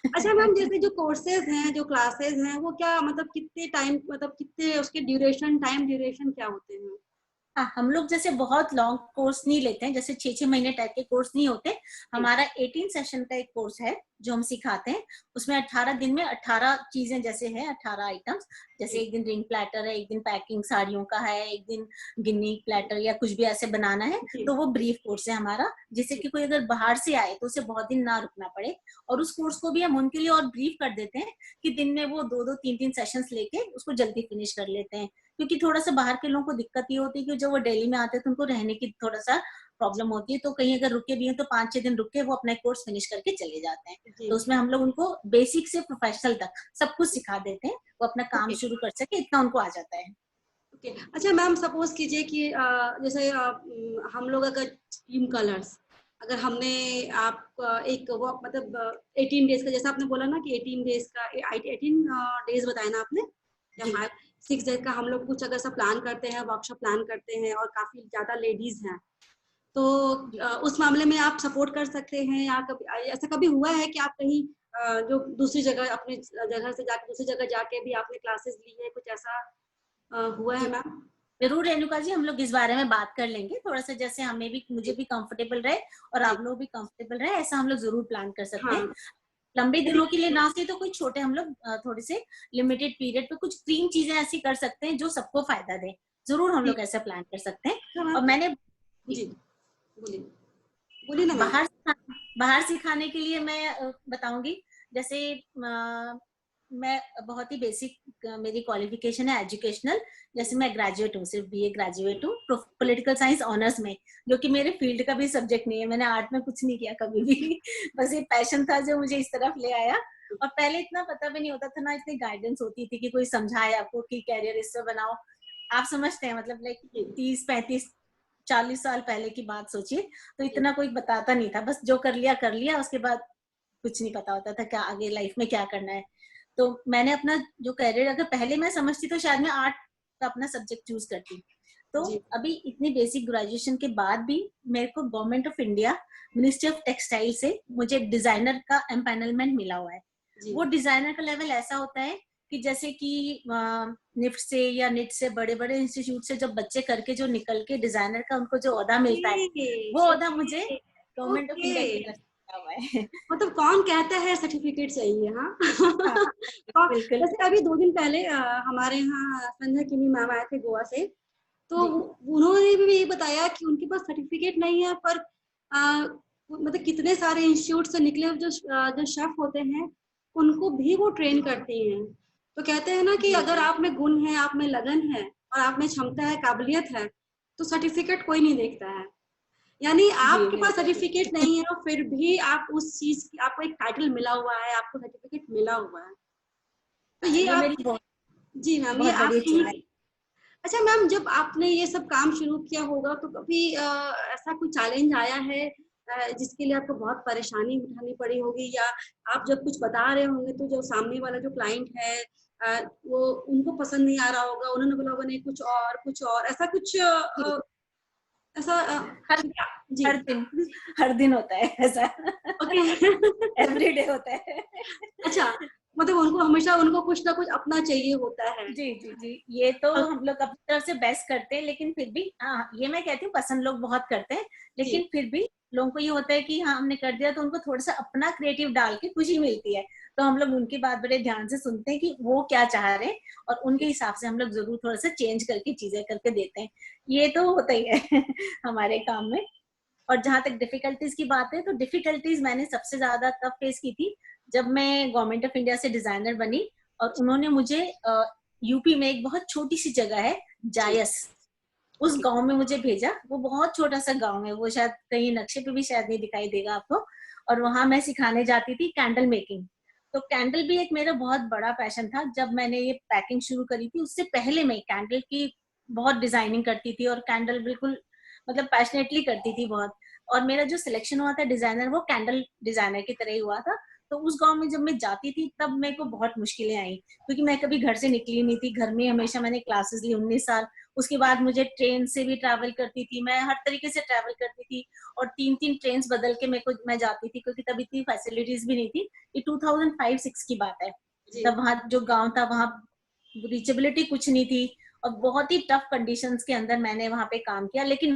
अच्छा मैम, जैसे जो कोर्सेज हैं, जो क्लासेस हैं, वो क्या मतलब कितने टाइम, मतलब कितने उसके ड्यूरेशन, टाइम ड्यूरेशन क्या होते हैं? हाँ, हम लोग जैसे बहुत लॉन्ग कोर्स नहीं लेते हैं, जैसे 6-6 महीने टाइप के कोर्स नहीं होते। जी हमारा 18 सेशन का एक कोर्स है जो हम सिखाते हैं। उसमें 18 दिन में 18 चीजें जैसे है, 18 आइटम्स। जैसे जी एक दिन रिंग प्लेटर है, एक दिन पैकिंग साड़ियों का है, एक दिन गिन्नी प्लेटर या कुछ भी ऐसे बनाना है। जी तो वो ब्रीफ कोर्स है हमारा, जिससे कि कोई अगर बाहर से आए तो उसे बहुत दिन ना रुकना पड़े। और उस कोर्स को भी हम उनके लिए और ब्रीफ कर देते हैं कि दिन में वो 2-2, 3-3 सेशंस लेके उसको जल्दी फिनिश कर लेते हैं। क्योंकि थोड़ा सा बाहर के लोगों को दिक्कत ये होती है कि जब वो दिल्ली में आते हैं तो उनको रहने की थोड़ा सा प्रॉब्लम होती है। तो कहीं अगर रुके भी हैं तो 5-6 दिन रुक के वो अपना कोर्स फिनिश करके चले जाते हैं। जी तो उसमें हम लोग उनको बेसिक से प्रोफेशनल तक सब कुछ सिखा देते हैं, वो अपना काम ओके शुरू कर सके इतना उनको आ जाता है। ओके। अच्छा मैम, सपोज कीजिए कि जैसे हम लोग अगर टीम कलर्स, अगर हमने आप एक वो मतलब 18 डेज का, जैसा आपने बोला ना कि 18 डेज का, 18 डेज बताया ना आपने, या जी 6 डेज का हम लोग कुछ अगर सब प्लान करते हैं, वर्कशॉप प्लान करते हैं, और काफी ज्यादा लेडीज हैं, तो जी। उस मामले में आप सपोर्ट कर सकते हैं, या कभी ऐसा कभी हुआ है कि आप कहीं जो दूसरी जगह, अपनी जगह से जाके दूसरी जगह जाके भी आपने क्लासेस ली है, कुछ ऐसा हुआ है जी मैम? जरूर रेणुका जी, हम लोग इस बारे में बात कर लेंगे थोड़ा सा, जैसे हमें भी, मुझे जी भी कंफर्टेबल रहे और जी आप लोग भी कंफर्टेबल रहे, ऐसा हम लोग जरूर प्लान कर सकते हैं। हाँ लंबे यदि दिनों के लिए ना सही तो कुछ छोटे हम लोग थोड़े से लिमिटेड पीरियड पे कुछ 3 चीजें ऐसी कर सकते हैं जो सबको फायदा दे। जरूर हम जी लोग ऐसा प्लान कर सकते हैं। हाँ और मैम। मैंने जी बोलिए, बोलिए ना मैम। बाहर बाहर सिखाने के लिए मैं बताऊंगी। जैसे मैं बहुत ही बेसिक मेरी क्वालिफिकेशन है एजुकेशनल। जैसे मैं ग्रेजुएट हूँ, सिर्फ बीए ग्रेजुएट हूँ पॉलिटिकल साइंस ऑनर्स में, जो कि मेरे फील्ड का भी सब्जेक्ट नहीं है। मैंने आर्ट में कुछ नहीं किया कभी भी। बस ये पैशन था जो मुझे इस तरफ ले आया। और पहले इतना पता भी नहीं होता था ना, इतनी गाइडेंस होती थी कि कोई समझाए आपको कि कैरियर इससे बनाओ। आप समझते हैं मतलब लाइक 30-35-40 साल पहले की बात सोचिए, तो इतना कोई बताता नहीं था, बस जो कर लिया, उसके बाद कुछ नहीं पता होता था क्या आगे लाइफ में क्या करना है। तो मैंने अपना जो कैरियर अगर पहले मैं समझती तो शायद मैं आर्ट का अपना सब्जेक्ट चूज करती। तो अभी इतनी बेसिक ग्रेजुएशन के बाद भी मेरे को government of India ministry of textile से मुझे डिजाइनर का एम्पैनलमेंट मिला हुआ है। वो डिजाइनर का लेवल ऐसा होता है कि जैसे कि निफ्ट से या निट से बड़े बड़े इंस्टीट्यूट से जब बच्चे करके जो निकल के डिजाइनर का उनको जो ओहदा मिलता है, वो ओहदा मुझे गवर्नमेंट ऑफ इंडिया की तरफ से मिला हुआ है। मतलब कौन कहता है सर्टिफिकेट चाहिए? हाँ बिल्कुल। जैसे अभी 2 दिन पहले हमारे यहाँ संध्या किनी मैम आए थे गोवा से, तो उन्होंने भी ये बताया कि उनके पास सर्टिफिकेट नहीं है, पर मतलब कितने सारे इंस्टीट्यूट से निकले जो शेफ होते हैं उनको भी वो ट्रेन करती हैं। तो कहते हैं ना कि अगर आप में गुण है, आप में लगन है और आप में क्षमता है, काबिलियत है, तो सर्टिफिकेट कोई नहीं देखता है। यानी आपके पास सर्टिफिकेट नहीं है और फिर भी आप उस चीज की, आपको एक टाइटल मिला हुआ है, आपको सर्टिफिकेट मिला हुआ है, तो ये आप जी मैम, ये आप अच्छा मैम, जब आपने ये सब काम शुरू किया होगा तो कभी ऐसा कोई चैलेंज आया है जिसके लिए आपको बहुत परेशानी उठानी पड़ी होगी, या आप जब कुछ बता रहे होंगे तो जो सामने वाला जो क्लाइंट है वो उनको पसंद नहीं आ रहा होगा, उन्होंने बोला होगा नहीं कुछ और ऐसा कुछ ऐसा हर दिन होता है ऐसा। ओके एवरीडे होता है। अच्छा, मतलब उनको हमेशा उनको कुछ ना कुछ अपना चाहिए होता है। जी, ये तो हम लोग अपनी तरफ से बेस्ट करते हैं, लेकिन फिर भी हाँ, ये मैं कहती हूँ पसंद लोग बहुत करते हैं, लेकिन फिर भी लोगों को ये होता है कि हाँ हमने कर दिया, तो उनको थोड़ा सा अपना क्रिएटिव डाल के खुशी मिलती है। तो हम लोग उनकी बात बड़े ध्यान से सुनते हैं कि वो क्या चाह रहे हैं, और उनके हिसाब से हम लोग जरूर थोड़ा सा चेंज करके चीजें करके देते हैं। ये तो होता ही है हमारे काम में। और जहां तक डिफिकल्टीज की बात है, तो डिफिकल्टीज मैंने सबसे ज्यादा तब फेस की थी जब मैं गवर्नमेंट ऑफ इंडिया से डिजाइनर बनी, और उन्होंने मुझे यूपी में एक बहुत छोटी सी जगह है जायस, उस गांव में मुझे भेजा। वो बहुत छोटा सा गांव है, वो शायद कहीं नक्शे पे भी शायद नहीं दिखाई देगा आपको। और वहां मैं सिखाने जाती थी कैंडल मेकिंग। तो कैंडल भी एक मेरा बहुत बड़ा पैशन था। जब मैंने ये पैकिंग शुरू करी थी, उससे पहले मैं कैंडल की बहुत डिजाइनिंग करती थी, और कैंडल बिल्कुल मतलब पैशनेटली करती थी बहुत। और मेरा जो सिलेक्शन हुआ था डिजाइनर, वो कैंडल डिजाइनर की तरह ही हुआ था। तो उस गांव में जब मैं जाती थी तब मेरे को बहुत मुश्किलें आई, क्योंकि मैं कभी घर से निकली नहीं थी, घर में हमेशा मैंने क्लासेस ली 19 साल। उसके बाद मुझे ट्रेन से भी ट्रैवल करती थी, मैं हर तरीके से ट्रैवल करती थी, और 3 ट्रेन बदल के मैं जाती थी, क्योंकि तब इतनी फैसिलिटीज भी नहीं थी। ये 2005-06 की बात है। तब वहाँ जो गाँव था वहाँ रीचेबिलिटी कुछ नहीं थी, और बहुत ही टफ कंडीशंस के अंदर मैंने वहाँ पे काम किया। लेकिन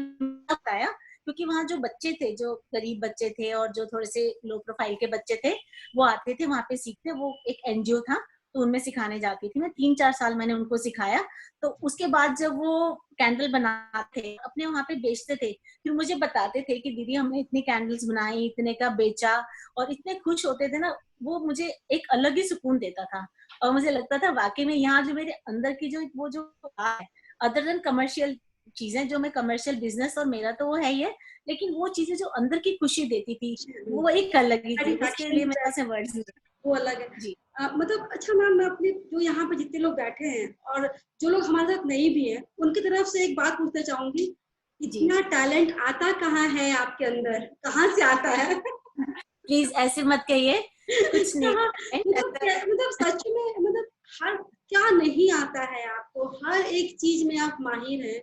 बताया, क्योंकि वहाँ जो बच्चे थे, जो गरीब बच्चे थे और जो थोड़े से लो प्रोफाइल के बच्चे थे, वो आते थे वहाँ पे सीखते। वो एक एनजीओ था, तो उनमें सिखाने जाती थी मैं। 3-4 साल मैंने उनको सिखाया। तो उसके बाद जब वो कैंडल बनाते अपने वहाँ पे बेचते थे, फिर मुझे बताते थे कि दीदी हमने इतनी कैंडल्स बनाई, इतने का बेचा, और इतने खुश होते थे ना, वो मुझे एक अलग ही सुकून देता था। और मुझे लगता था वाकई में यहाँ जो मेरे अंदर की जो वो जो है, अदर देन कमर्शियल चीजें, जो मैं कमर्शियल बिजनेस और मेरा तो वो है ही है, लेकिन वो चीजें जो अंदर की खुशी देती थी, वो एक अलग ही थी। उसके लिए मेरे पास वर्ड्स नहीं, वो अलग है जी। मतलब अच्छा मैम, मैं अपने जो यहाँ पे जितने लोग बैठे हैं और जो लोग हमारे साथ नहीं भी हैं, उनकी तरफ से एक बात पूछना चाहूंगी, इतना टैलेंट आता कहाँ है आपके अंदर, कहाँ से आता है? प्लीज ऐसे मत कहिए, कुछ नहीं मतलब सच में, मतलब हर क्या नहीं आता है आपको, हर एक चीज में आप माहिर हैं,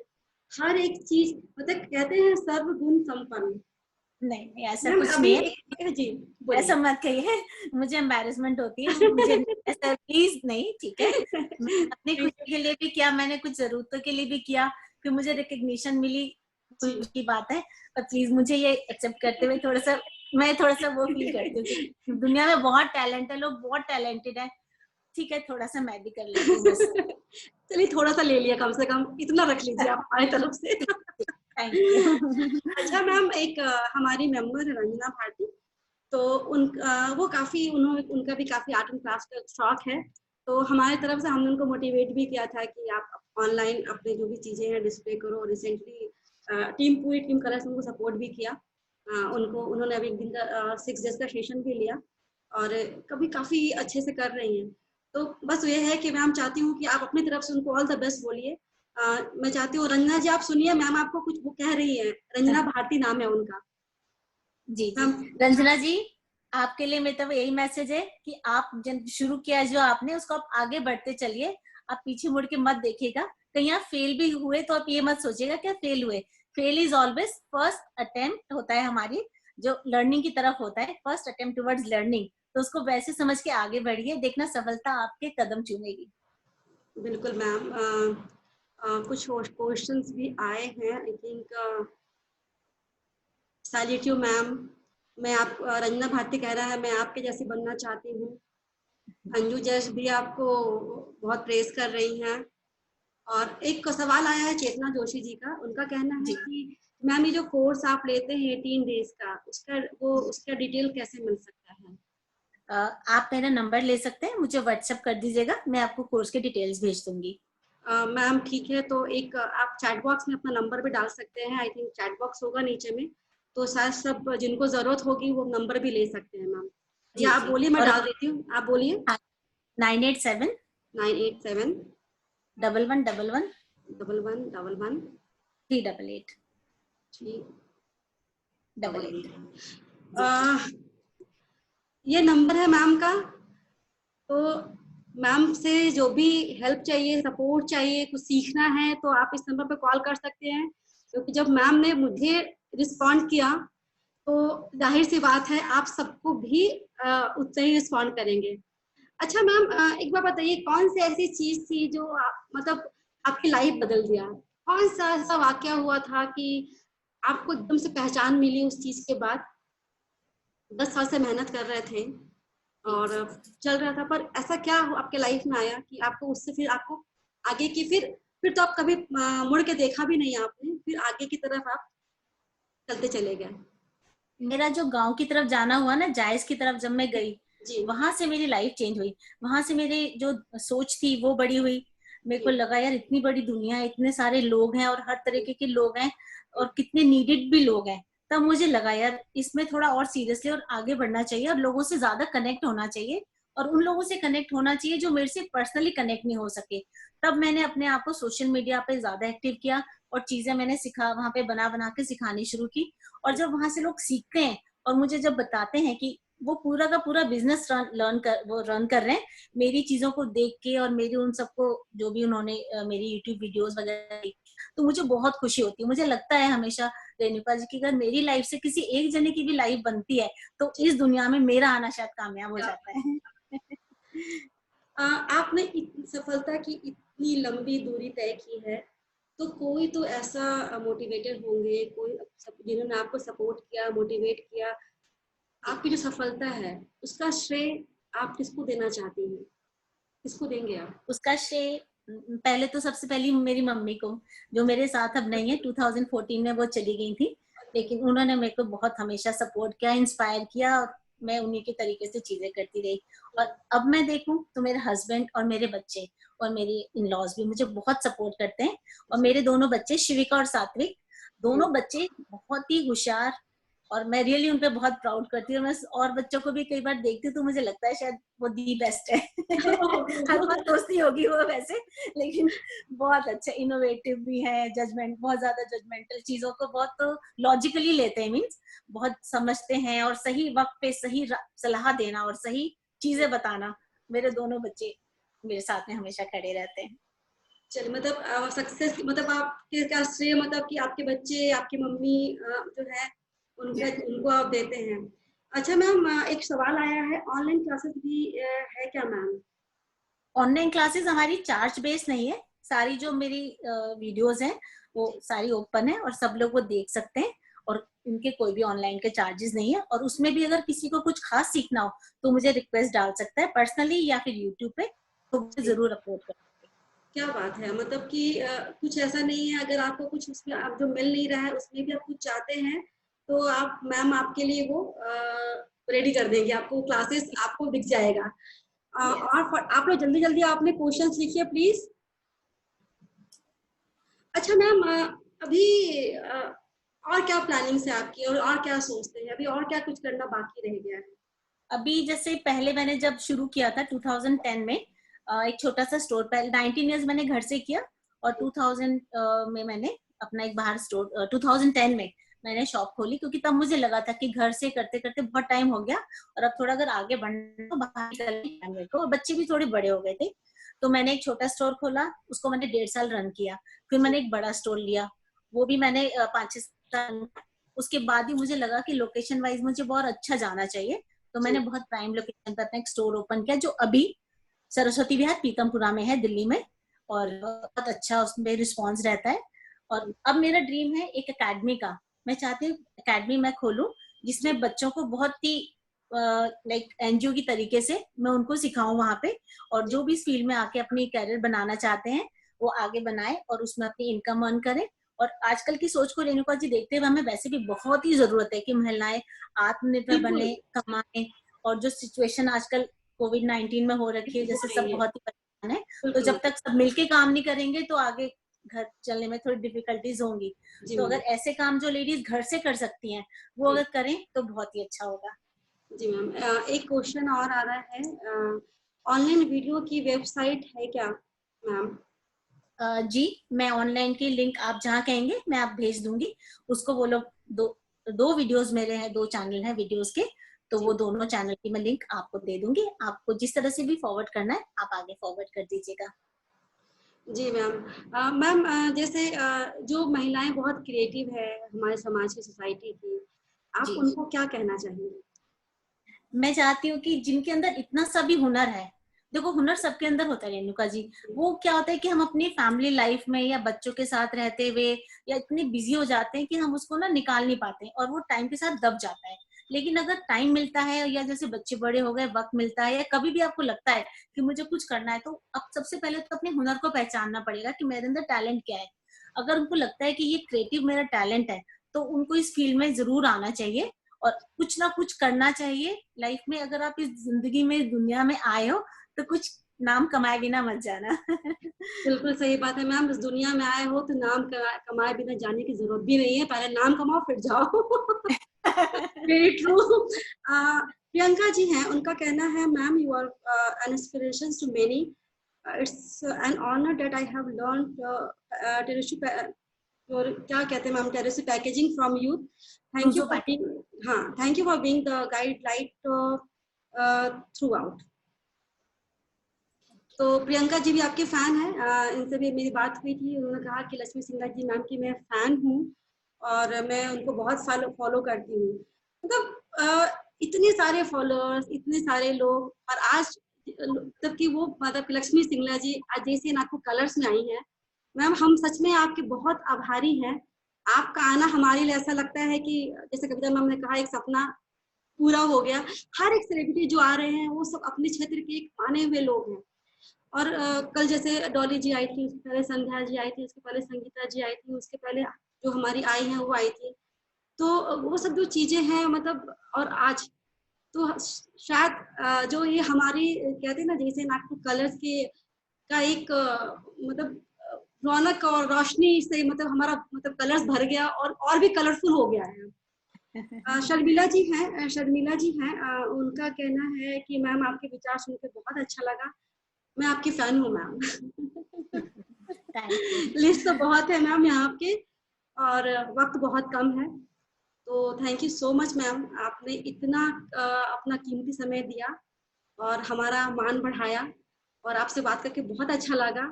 हर एक चीज, मतलब कहते हैं सर्वगुण संपन्न। नहीं ऐसा कुछ नहीं है जी, ऐसा मत कहिए, मुझे एम्बैरेसमेंट होती है, मुझे ऐसा प्लीज नहीं, ठीक है। अपनी खुशी के लिए भी किया मैंने, कुछ जरूरतों के लिए भी किया, फिर मुझे रिकग्निशन मिली, की बात है। पर प्लीज मुझे ये एक्सेप्ट करते हुए मैं थोड़ा सा वो फील करती हूँ कि दुनिया में बहुत टैलेंट है, लोग बहुत टैलेंटेड है, ठीक है, थोड़ा सा मैं भी कर लेती हूँ बस। चलिए थोड़ा सा ले लिया, कम से कम इतना रख लीजिए आप हमारी तरफ से। Thank you. अच्छा मैम, एक हमारी मेंबर है रंजना भारती, तो वो काफी उनका भी काफी आर्ट एंड क्राफ्ट का शौक है। तो हमारी तरफ से हमने उनको मोटिवेट भी किया था कि आप ऑनलाइन अपने जो भी चीजें हैं डिस्प्ले करो। रिसेंटली पूरी टीम कलर्स उनको सपोर्ट भी किया। उन्होंने अभी एक दिन का 6 डेज का सेशन भी लिया। और कभी काफी अच्छे से कर रही हैं। तो बस ये है कि मैम चाहती हूँ कि आप अपनी तरफ से उनको ऑल द बेस्ट बोलिए। मैं चाहती हूँ रंजना जी आप सुनिए, मैम आपको कुछ वो कह रही है, रंजना भारती नाम है उनका। जी जी, मैम रंजना जी, आपके लिए मेरा तो यही मैसेज है कि आप जब शुरू किया जो आपने, उसको आप आगे बढ़ते चलिए। आप पीछे मुड़ के मत देखिएगा, कहीं आप फेल भी हुए तो आप ये मत सोचिएगा क्या फेल हुए। Fail is always first attempt होता है हमारी, जो लर्निंग की तरफ होता है, फर्स्ट अटेम्प्ट टुवर्ड्स लर्निंग। तो उसको वैसे समझ के आगे बढ़िए, देखना सफलता आपके कदम चूमेगी। बिल्कुल मैम। कुछ क्वेश्चंस भी आए हैं, I think salute you ma'am. मैं आप रंजना भारती कह रहा है मैं आपके जैसी बनना चाहती हूँ। अंजू जश भी आपको बहुत प्रेज कर रही हैं। और एक सवाल आया है चेतना जोशी जी का, उनका कहना है जी कि मैम ये जो कोर्स आप लेते हैं 18 डेज का, उसका डिटेल कैसे मिल सकता है? आप मेरा नंबर ले सकते हैं, मुझे व्हाट्सएप कर दीजिएगा, मैं आपको कोर्स के डिटेल्स भेज दूंगी। मैम ठीक है, तो एक आप चैट बॉक्स में अपना नंबर भी डाल सकते हैं, आई थिंक चैट बॉक्स होगा नीचे में, तो शायद सब जिनको जरूरत होगी वो नंबर भी ले सकते हैं मैम। जी या आप जी, बोलिए, मैं और डाल देती हूँ, आप बोलिए। 987 987 1111 1111 388 388। 88। ये नंबर है मैम का। तो मैम से जो भी हेल्प चाहिए, सपोर्ट चाहिए, कुछ सीखना है, तो आप इस नंबर पे कॉल कर सकते हैं। क्योंकि जब मैम ने मुझे रिस्पॉन्ड किया तो जाहिर सी बात है आप सबको भी उतना ही रिस्पॉन्ड करेंगे। अच्छा मैम, एक बार बताइए कौन सी ऐसी चीज थी जो मतलब आपकी लाइफ बदल दिया? कौन सा ऐसा वाकया हुआ था कि आपको एकदम से पहचान मिली उस चीज के बाद? 10 साल से मेहनत कर रहे थे और चल रहा था, पर ऐसा क्या आपके लाइफ में आया कि आपको उससे फिर आपको आगे की फिर तो आप कभी मुड़ के देखा भी नहीं आपने, फिर आगे की तरफ आप चलते चले गए? मेरा जो गांव की तरफ जाना हुआ ना, जायज की तरफ जब मैं गई, जी वहां से मेरी लाइफ चेंज हुई। वहां से मेरी जो सोच थी वो बड़ी हुई। मेरे को जी लगा यार इतनी बड़ी दुनिया है, इतने सारे लोग हैं और हर तरीके के लोग हैं जी और कितने नीडेड भी लोग हैं। तब मुझे लगा यार इसमें थोड़ा और सीरियसली और आगे बढ़ना चाहिए और लोगों से ज्यादा कनेक्ट होना चाहिए, और उन लोगों से कनेक्ट होना चाहिए जो मेरे से पर्सनली कनेक्ट नहीं हो सके। तब मैंने अपने आप को सोशल मीडिया पे ज्यादा एक्टिव किया और चीजें मैंने सिखा, वहां पे बना बना के सिखानी शुरू की। और जब वहां से लोग सीखते हैं और मुझे जब बताते हैं कि वो पूरा का पूरा बिजनेस रन कर रहे हैं मेरी चीजों को देख के, और मेरी उन सबको जो भी उन्होंने मेरी यूट्यूब वीडियोस वगैरह देखी, तो मुझे बहुत खुशी होती है। मुझे लगता है हमेशा रेणुका जी की अगर मेरी लाइफ से किसी एक जने की भी लाइफ बनती है तो जी। इस दुनिया में मेरा आना शायद कामयाब हो जाता है। आपने सफलता की इतनी लंबी दूरी तय की है, तो कोई तो ऐसा मोटिवेटर होंगे, कोई जिन्होंने आपको सपोर्ट किया, मोटिवेट किया। आपकी जो सफलता है उसका श्रेय आप किसको देना चाहती हैं? किसको देंगे आप? उसका श्रेय पहले तो सबसे पहली मेरी मम्मी को, जो मेरे साथ अब नहीं है। 2014 में वो चली गई थी, लेकिन उन्होंने मेरे को बहुत हमेशा सपोर्ट किया, इंस्पायर किया, और मैं उन्हीं के तरीके से चीजें करती रही। और अब मैं देखूं तो मेरे हस्बैंड और मेरे बच्चे और मेरे इन लॉज भी मुझे बहुत सपोर्ट करते हैं। और मेरे दोनों बच्चे शिविका और सात्विक, दोनों बच्चे बहुत ही होशियार, और मैं रियली उन पे बहुत प्राउड करती हूँ। मैं और बच्चों को भी कई बार देखती हूँ तो मुझे लगता है शायद वो दी बेस्ट है। हर बात दोस्ती होगी वो वैसे, लेकिन बहुत अच्छा इनोवेटिव भी है, जजमेंट बहुत ज्यादा, जजमेंटल चीजों को बहुत लॉजिकली लेते हैं, मीन्स बहुत समझते हैं, और सही वक्त पे सही सलाह देना और सही चीजें बताना। मेरे दोनों बच्चे मेरे साथ में हमेशा खड़े रहते हैं। चलिए, मतलब सक्सेस मतलब आपके क्या श्रेय, मतलब कि आपके बच्चे, आपकी मम्मी जो है उनको आप देते हैं। अच्छा मैम, एक सवाल आया है, ऑनलाइन क्लासेस भी है क्या मैम? ऑनलाइन क्लासेस हमारी चार्ज बेस नहीं है, सारी जो मेरी वीडियोस हैं वो सारी ओपन है और सब लोग वो देख सकते हैं, और उनके कोई भी ऑनलाइन के चार्जेस नहीं है। और उसमें भी अगर किसी को कुछ खास सीखना हो तो मुझे रिक्वेस्ट डाल सकता है पर्सनली या फिर यूट्यूब पे, तो मुझे जरूर अपलोड कर। क्या बात है, मतलब कि कुछ ऐसा नहीं है, अगर आपको कुछ उसमें आप जो मिल नहीं रहा है उसमें भी आप कुछ चाहते हैं तो आप मैम आपके लिए वो रेडी कर देंगे, आपको क्लासेस आपको दिख जाएगा। यस। और आप लोग जल्दी जल्दी आपने क्वेश्चंस लिखिए प्लीज। अच्छा मैम, अभी और क्या प्लानिंग्स है आपकी, और क्या सोचते हैं अभी, और क्या कुछ करना बाकी रह गया है? अभी जैसे पहले मैंने जब शुरू किया था 2010 में, एक छोटा सा स्टोर, पहले 19 इयर्स मैंने घर से किया, और 2000 में मैंने अपना एक बाहर स्टोर, 2010 में मैंने शॉप खोली, क्योंकि तब मुझे लगा था कि घर से करते करते बहुत टाइम हो गया, और अब थोड़ा अगर आगे बढ़ना तो बाहर टाइम मेरे को, और बच्चे भी थोड़े बड़े हो गए थे, तो मैंने एक छोटा स्टोर खोला, उसको मैंने 1.5 साल रन किया। फिर मैंने एक बड़ा स्टोर लिया, वो भी मैंने 5-6 साल। उसके बाद ही मुझे लगा कि लोकेशन वाइज मुझे बहुत अच्छा जाना चाहिए, तो मैंने बहुत प्राइम लोकेशन पर अपना एक स्टोर ओपन किया, जो अभी सरस्वती विहार पीतमपुरा में है, दिल्ली में, और बहुत अच्छा उसमें रिस्पॉन्स रहता है। और अब मेरा ड्रीम है एक एकेडमी का, मैं चाहती हूँ एकेडमी मैं खोलूं, जिसमें बच्चों को बहुत ही लाइक एनजीओ की तरीके से मैं उनको सिखाऊं वहां पे, और जो भी इस फील्ड में आके अपनी कैरियर बनाना चाहते हैं वो आगे बनाए और उसमें अपनी इनकम अर्न करें। और आजकल की सोच को रेणुका जी देखते हुए हमें वैसे भी बहुत ही जरूरत है कि महिलाएं आत्मनिर्भर बने, कमाएं, और जो सिचुएशन आजकल कोविड-19 में हो रखी है, जैसे सब बहुत ही परेशान है, तो जब तक सब मिलके काम नहीं करेंगे तो आगे घर चलने में थोड़ी डिफिकल्टीज होंगी। तो अगर ऐसे काम जो लेडीज घर से कर सकती हैं वो अगर करें तो बहुत ही अच्छा होगा। जी मैम, एक क्वेश्चन और आ रहा है, ऑनलाइन वीडियो की वेबसाइट है क्या मैम? जी, मैं ऑनलाइन की लिंक आप जहाँ कहेंगे मैं आप भेज दूंगी उसको। वो लोग दो वीडियोस मेरे हैं, 2 चैनल हैं वीडियोस के, तो वो दोनों चैनल की मैं लिंक आपको दे दूंगी। आपको जिस तरह से भी फॉरवर्ड करना है आप आगे फॉरवर्ड कर दीजिएगा। जी मैम, मैम जैसे जो महिलाएं बहुत क्रिएटिव है हमारे समाज की, सोसाइटी की, आप जी, उनको क्या कहना चाहेंगे? मैं चाहती हूँ कि जिनके अंदर इतना सा भी हुनर है, देखो हुनर सबके अंदर होता है रेणुका जी, वो क्या होता है कि हम अपनी फैमिली लाइफ में या बच्चों के साथ रहते हुए या इतने बिजी हो जाते हैं कि हम उसको ना निकाल नहीं पाते, और वो टाइम के साथ दब जाता है। लेकिन अगर टाइम मिलता है, या जैसे बच्चे बड़े हो गए, वक्त मिलता है, या कभी भी आपको लगता है कि मुझे कुछ करना है, तो अब सबसे पहले तो अपने हुनर को पहचानना पड़ेगा कि मेरे अंदर टैलेंट क्या है। अगर उनको लगता है कि ये क्रिएटिव मेरा टैलेंट है, तो उनको इस फील्ड में जरूर आना चाहिए और कुछ ना कुछ करना चाहिए लाइफ में। अगर आप इस जिंदगी में, दुनिया में आए हो, तो कुछ नाम कमाए बिना मत जाना। बिल्कुल सही बात है मैम, इस दुनिया में आए हो तो नाम कमाए बिना जाने की जरूरत भी नहीं है, पहले नाम कमाओ फिर जाओ। Very true. प्रियंका जी हैं, उनका कहना है, ma'am you are an inspiration to many, it's an honour that I have learn और क्या कहते हैं ma'am, terrace packaging from youth. Thank you for being, हाँ, thank you for being the guide light throughout. तो प्रियंका जी भी आपके fan हैं, इनसे भी मेरी बात हुई थी, उन्होंने कहा कि लक्ष्मी सिंगला जी मैम की मैं फैन हूँ और मैं उनको बहुत साल फॉलो करती हूँ। मतलब इतने सारे फॉलोअर्स, इतने सारे लोग, और आज जब कि वो मतलब लक्ष्मी सिंगला जी आज जैसे आपको कलर्स में आई हैं, मैम हम सच में आपके बहुत आभारी हैं। आपका आना हमारे लिए ऐसा लगता है कि जैसे कविता मैम ने कहा, एक सपना पूरा हो गया। हर एक सेलिब्रिटी जो आ रहे हैं वो सब अपने क्षेत्र के एक माने हुए लोग हैं। और कल जैसे डॉली जी आई थी, उसके पहले संध्या जी आई थी, उसके पहले संगीता जी आई थी, उसके पहले जो हमारी आई हैं वो आई थी। तो वो सब जो चीजें हैं मतलब, और आज तो शायद जो ये हमारी कहते हैं ना, जैसे नागपुर कलर्स के का एक मतलब रौनक और रोशनी से मतलब हमारा मतलब कलर्स भर गया और भी कलरफुल हो गया है। शर्मिला जी हैं, शर्मिला जी हैं, उनका कहना है कि मैम आपके विचार सुनकर बहुत अच्छा लगा, मैं आपकी फैन हूँ मैम। लिस्ट तो बहुत है मैम यहाँ आपके और वक्त बहुत कम है, तो thank you so much ma'am, आपने इतना अपना कीमती समय दिया और हमारा मान बढ़ाया, और आपसे बात करके बहुत अच्छा लगा।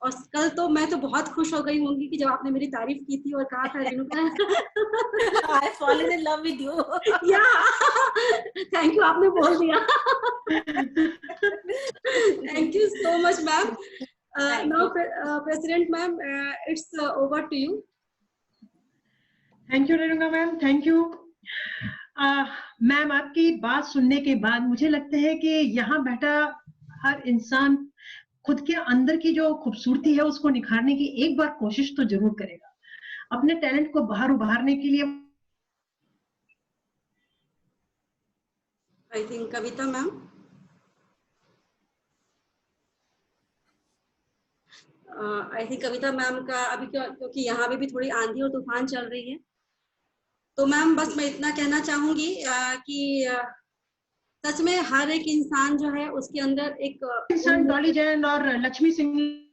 और कल तो मैं तो बहुत खुश हो गई होंगी कि जब आपने मेरी तारीफ की थी और कहा था Renuka I fallen in love with you. या थैंक यू, आपने बोल दिया। Thank you so much ma'am. Now president ma'am, it's over to you. Thank you Renuka ma'am, thank you ma'am. आपकी बात सुनने के बाद मुझे लगता है कि यहाँ बैठा हर इंसान खुद के अंदर की जो खूबसूरती है उसको निखारने की एक बार कोशिश तो जरूर करेगा, अपने टैलेंट को बाहर उभारने के लिए। I think Kavita ma'am, I think Kavita ma'am का अभी क्योंकि यहाँ पे भी थोड़ी आंधी और तूफान चल रही है, तो मैम बस मैं इतना कहना चाहूंगी कि सच में हर एक इंसान जो है उसके अंदर एक इंसान डॉली जैन और Lakshmi Singh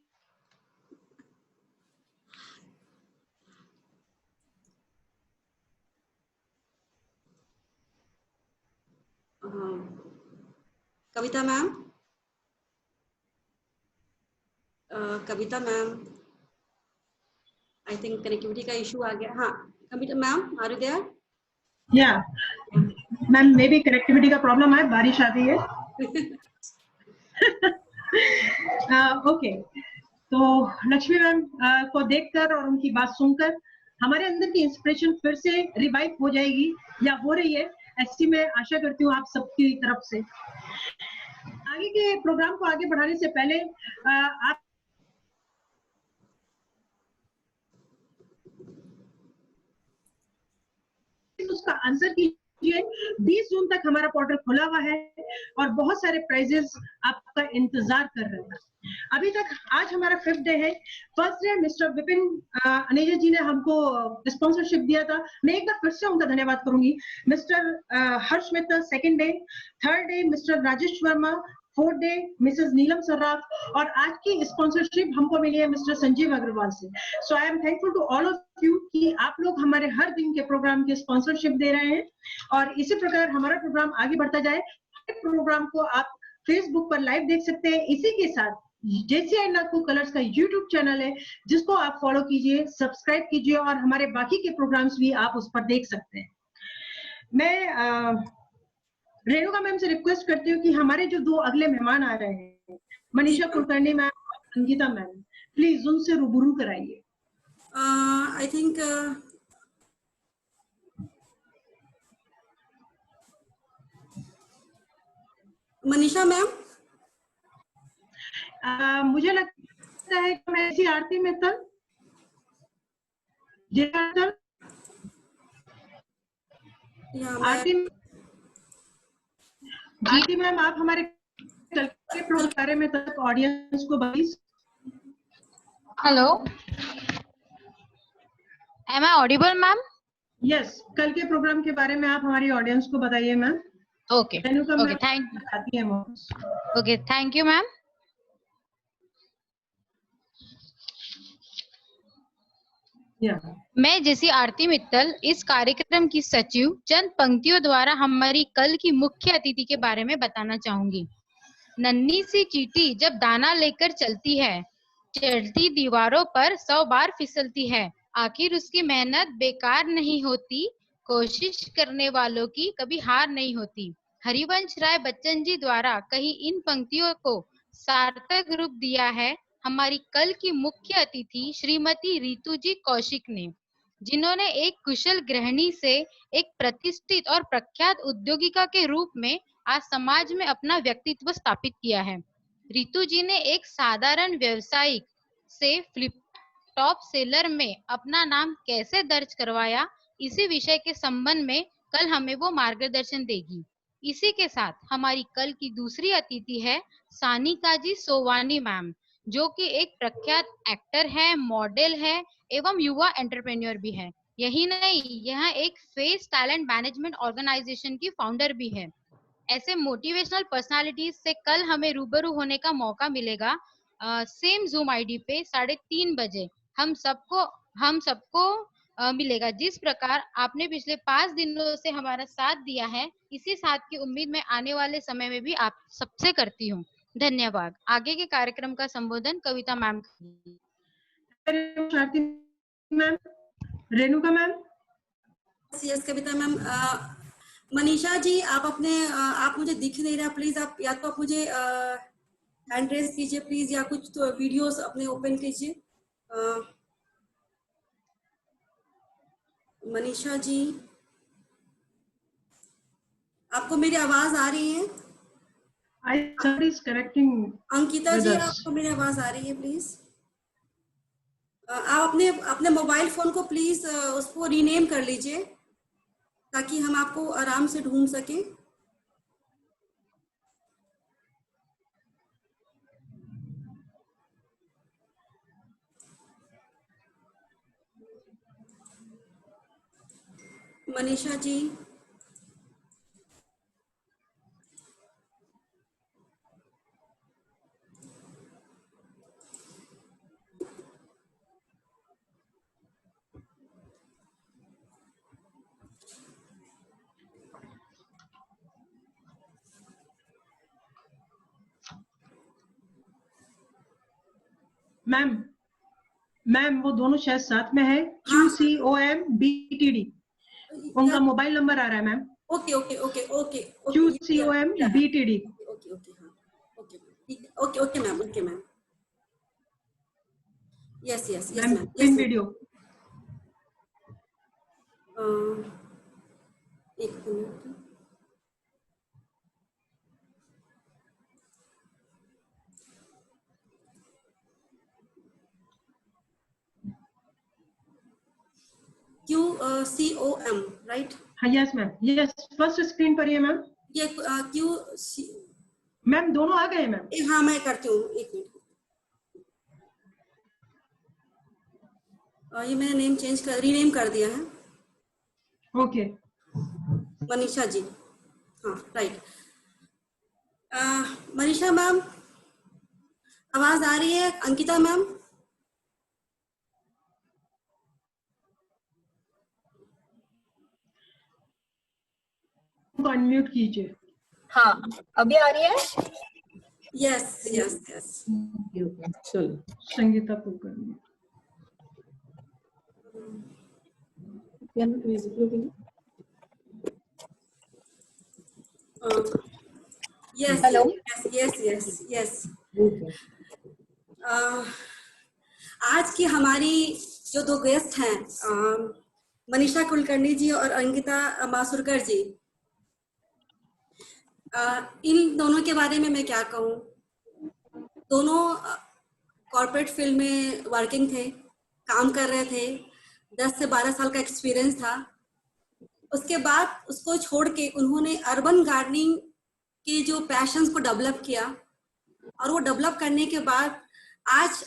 Kavita ma'am, Kavita ma'am, I think connectivity का इशू आ गया। हाँ Kavita ma'am, are you there? या मैम, मे बी कनेक्टिविटी का प्रॉब्लम है, बारिश आ रही है। ओके, तो लक्ष्मी मैम को देखकर और उनकी बात सुनकर हमारे अंदर की इंस्पिरेशन फिर से रिवाइव हो जाएगी या हो रही है, ऐसी मैं आशा करती हूँ आप सबकी तरफ से। आगे के प्रोग्राम को आगे बढ़ाने से पहले आप उसका आंसर कीजिए। 20 जून तक हमारा पोर्टल खुला हुआ है और बहुत सारे प्राइजेस आपका इंतजार कर रहे हैं। अभी तक आज हमारा 5th डे है। First day mister Vipin Aneja ji ने हमको स्पॉन्सरशिप दिया था, मैं एक बार फिर से उनका धन्यवाद करूंगी। Mister Harsh Mittal 2nd day, 3rd day mister Rajesh Verma, 4th day missus Neelam Sarraf और आज की स्पॉन्सरशिप हमको मिली है मिस्टर संजीव अग्रवाल से। So I am thankful to all of you कि आप लोग हमारे हर दिन के प्रोग्राम की स्पॉन्सरशिप दे रहे हैं और इसी प्रकार हमारा प्रोग्राम आगे बढ़ता जाए। प्रोग्राम को आप फेसबुक पर लाइव देख सकते हैं। इसी के साथ JCI नागपुर कलर्स का यूट्यूब चैनल है जिसको आप फॉलो कीजिए, सब्सक्राइब कीजिए और हमारे बाकी के प्रोग्राम्स भी आप उस पर देख सकते हैं। मैं रेणुका मैम से रिक्वेस्ट करती हूँ कि हमारे जो 2 अगले मेहमान आ रहे हैं, मनीषा कुलकर्णी मैम और संगीता मैम, प्लीज उनसे रूबरू कराइए। आई थिंक मनीषा मैम, मुझे लगता है कि मैं ऐसी आरती मित्तल, आरती मैम, आप हमारे कल के प्रोग्राम के बारे में तक ऑडियंस को बताइए। Hello, am I audible ma'am? Yes, कल के प्रोग्राम के बारे में आप हमारी ऑडियंस को बताइए ma'am. Okay okay, thank you ma'am. मैं जैसी आरती मित्तल इस कार्यक्रम की सचिव चंद पंक्तियों द्वारा हमारी कल की मुख्य अतिथि के बारे में बताना चाहूंगी। नन्ही सी चींटी जब दाना लेकर चलती है, चढ़ती दीवारों पर 100 बार फिसलती है, आखिर उसकी मेहनत बेकार नहीं होती, कोशिश करने वालों की कभी हार नहीं होती। हरिवंश राय बच्चन जी द्वारा कही इन पंक्तियों को सार्थक रूप दिया है हमारी कल की मुख्य अतिथि श्रीमती रितु जी कौशिक ने, जिन्होंने एक कुशल गृहिणी से एक प्रतिष्ठित और प्रख्यात उद्योगिका के रूप में आज समाज में अपना व्यक्तित्व स्थापित किया है। रितु जी ने एक साधारण व्यवसायिक से फ्लिप टॉप सेलर में अपना नाम कैसे दर्ज करवाया, इसी विषय के संबंध में कल हमें वो मार्गदर्शन देगी। इसी के साथ हमारी कल की दूसरी अतिथि है सानिका जी सोवानी मैम, जो कि एक प्रख्यात एक्टर है, मॉडल है एवं युवा एंटरप्रेन्योर भी है। यही नहीं, यह एक फेस टैलेंट मैनेजमेंट ऑर्गेनाइजेशन की फाउंडर भी है। ऐसे मोटिवेशनल पर्सनालिटीज से कल हमें रूबरू होने का मौका मिलेगा सेम जूम आईडी पे 3:30 बजे हम सबको मिलेगा। जिस प्रकार आपने पिछले 5 दिनों से हमारा साथ दिया है, इसी साथ की उम्मीद मैं आने वाले समय में भी आप सबसे करती हूँ। धन्यवाद। आगे के कार्यक्रम का संबोधन Kavita ma'am. Ma'am, Renuka ma'am. Yes Kavita ma'am. Manisha ji, आप मुझे दिख नहीं रहा, प्लीज आप या तो आप मुझे हैंड रेज कीजिए प्लीज, या कुछ तो वीडियोस अपने ओपन कीजिए। मनीषा जी, आपको मेरी आवाज आ रही है? अंकिता जी, आपको मेरी आवाज आ रही है? प्लीज आप अपने मोबाइल फोन को प्लीज उसको रीनेम कर लीजिए ताकि हम आपको आराम से ढूंढ सकें। मनीषा जी, मैम वो दोनों शायद साथ में है, QCOMBTD उनका मोबाइल नंबर आ रहा है ma'am. Okay okay okay okay QCOMBTD। Okay okay हाँ okay okay okay ma'am, okay ma'am, yes yes yes ma'am, pin video. एक मिनट, QCOM राइट? हाँ yes ma'am, yes first screen पर ही है मैम। ये QC मैम दोनों आ गए ma'am. हाँ मैं करती हूँ, एक मिनट। ये मैंने नेम रीनेम कर दिया है। ओके मनीषा जी, हाँ राइट। मनीषा मैम आवाज आ रही है? अंकिता मैम? अनम्यूट कीजिए। हाँ अभी आ रही है? Yes yes yes. चलो संगीता को करनी। Yes hello. Yes yes yes. आज की हमारी जो दो गेस्ट हैं, मनीषा कुलकर्णी जी और अंकिता मासुरकर जी, इन दोनों के बारे में मैं क्या कहूँ। दोनों कॉर्पोरेट फील्ड में वर्किंग थे, काम कर रहे थे, 10 से 12 साल का एक्सपीरियंस था। उसके बाद उसको छोड़ के उन्होंने अर्बन गार्डनिंग के जो पैशंस को डेवलप किया, और वो डेवलप करने के बाद आज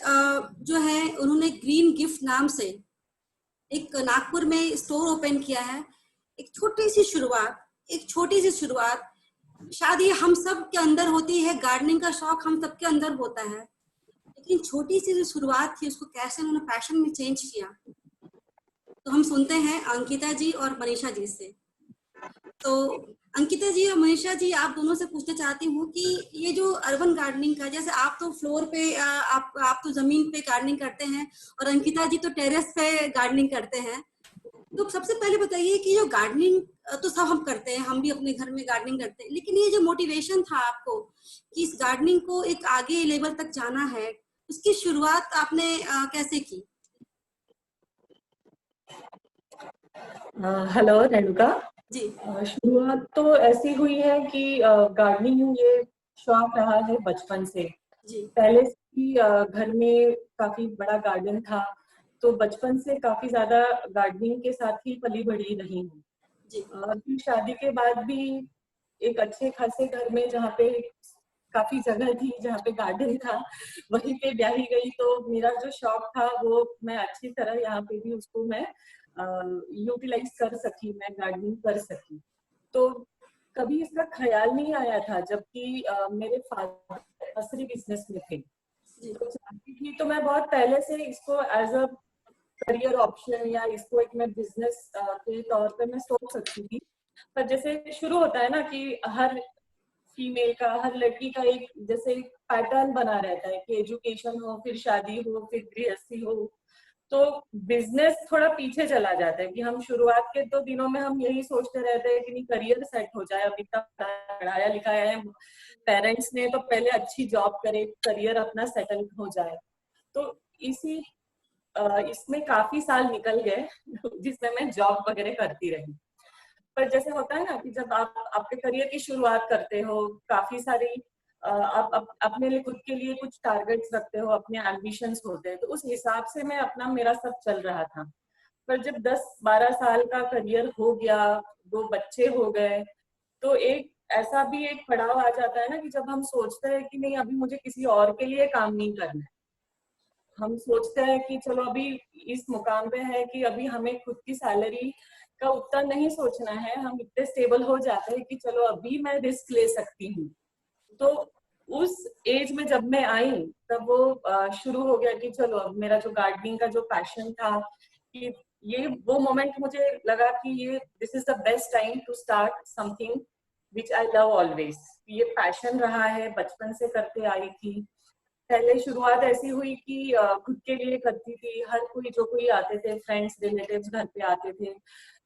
जो है उन्होंने ग्रीन गिफ्ट नाम से एक नागपुर में स्टोर ओपन किया है। एक छोटी सी शुरुआत, शायद ये हम सब के अंदर होती है, गार्डनिंग का शौक हम सबके अंदर होता है, लेकिन छोटी सी जो शुरुआत थी उसको कैसे उन्होंने पैशन में चेंज किया, तो हम सुनते हैं अंकिता जी और मनीषा जी से। तो अंकिता जी और मनीषा जी, आप दोनों से पूछना चाहती हूँ कि ये जो अर्बन गार्डनिंग का, जैसे आप तो फ्लोर पे आप तो जमीन पे गार्डनिंग करते हैं और अंकिता जी तो टेरेस पे गार्डनिंग करते हैं, तो सबसे पहले बताइए कि जो गार्डनिंग तो सब हम करते हैं, हम भी अपने घर में गार्डनिंग करते हैं, लेकिन ये जो मोटिवेशन था आपको कि इस गार्डनिंग को एक आगे लेवल तक जाना है, उसकी शुरुआत आपने कैसे की? हेलो रेणुका जी। शुरुआत तो ऐसी हुई है कि गार्डनिंग ये शौक रहा है बचपन से जी। पहले से ही घर में काफी बड़ा गार्डन था, तो बचपन से काफी ज्यादा गार्डनिंग के साथ ही पली बढ़ी रही हूँ। फिर शादी के बाद भी एक अच्छे खासे घर में जहाँ पे काफी जगह थी, जहाँ पे गार्डन था, वहीं पे ब्याही गई, तो मेरा जो शौक था वो मैं अच्छी तरह यहाँ पे भी उसको मैं यूटिलाइज कर सकी, मैं गार्डनिंग कर सकी। तो कभी इसका ख्याल नहीं आया था, जबकि मेरे फादर नर्सरी बिजनेस में थे, तो चाहती थी तो मैं बहुत पहले से इसको एज अ करियर ऑप्शन या इसको एक मैं बिजनेस के तौर पे मैं सोच सकती थी। पर जैसे शुरू होता है ना कि हर फीमेल का, हर लड़की का एक जैसे पैटर्न बना रहता है कि एजुकेशन हो, फिर शादी हो, फिर गृहस्थी हो, तो बिजनेस थोड़ा पीछे चला जाता है कि हम शुरुआत के तो दिनों में हम यही सोचते रहते हैं कि नहीं करियर सेट हो जाए, अभी तक पढ़ाया लिखाया है पेरेंट्स ने, तो पहले अच्छी जॉब करे, करियर अपना सेटल हो जाए। तो इसमें काफी साल निकल गए जिसमें मैं जॉब वगैरह करती रही। पर जैसे होता है ना कि जब आप आपके करियर की शुरुआत करते हो, काफी सारी आप अपने लिए खुद के लिए कुछ टारगेट्स रखते हो, अपने एम्बिशंस होते हैं, तो उस हिसाब से मैं अपना मेरा सब चल रहा था। पर जब 10-12 साल का करियर हो गया, 2 बच्चे हो गए, तो एक ऐसा भी एक पड़ाव आ जाता है ना कि जब हम सोचते हैं कि नहीं अभी मुझे किसी और के लिए काम नहीं करना है, हम सोचते हैं कि चलो अभी इस मुकाम पे है कि अभी हमें खुद की सैलरी का उतना नहीं सोचना है, हम इतने स्टेबल हो जाते हैं कि चलो अभी मैं रिस्क ले सकती हूँ। तो उस एज में जब मैं आई तब वो शुरू हो गया कि चलो अब मेरा जो गार्डनिंग का जो पैशन था, कि ये वो मोमेंट मुझे लगा कि ये this is the best time to start something which I love always. ये पैशन रहा है, बचपन से करते आई थी, पहले शुरुआत ऐसी हुई कि खुद के लिए करती थी। हर कोई जो कोई आते थे, फ्रेंड्स रिलेटिव्स घर पे आते थे,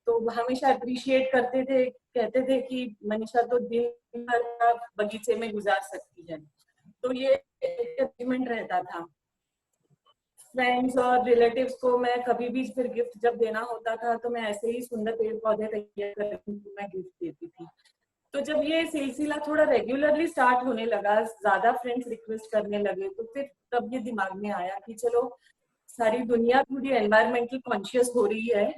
तो हमेशा अप्रिशिएट करते थे, कहते थे कि मनीषा तो दिन भर का बगीचे में गुजार सकती है। तो ये अचीवमेंट रहता था। फ्रेंड्स और रिलेटिव्स को मैं कभी भी फिर गिफ्ट जब देना होता था तो मैं ऐसे ही सुंदर पेड़ पौधे तैयार करके मैं गिफ्ट देती थी। तो जब ये सिलसिला थोड़ा रेगुलरली स्टार्ट होने लगा, ज्यादा फ्रेंड्स रिक्वेस्ट करने लगे, तो फिर तब ये दिमाग में आया कि चलो सारी दुनिया थोड़ी एनवायरमेंटल कॉन्शियस हो रही है,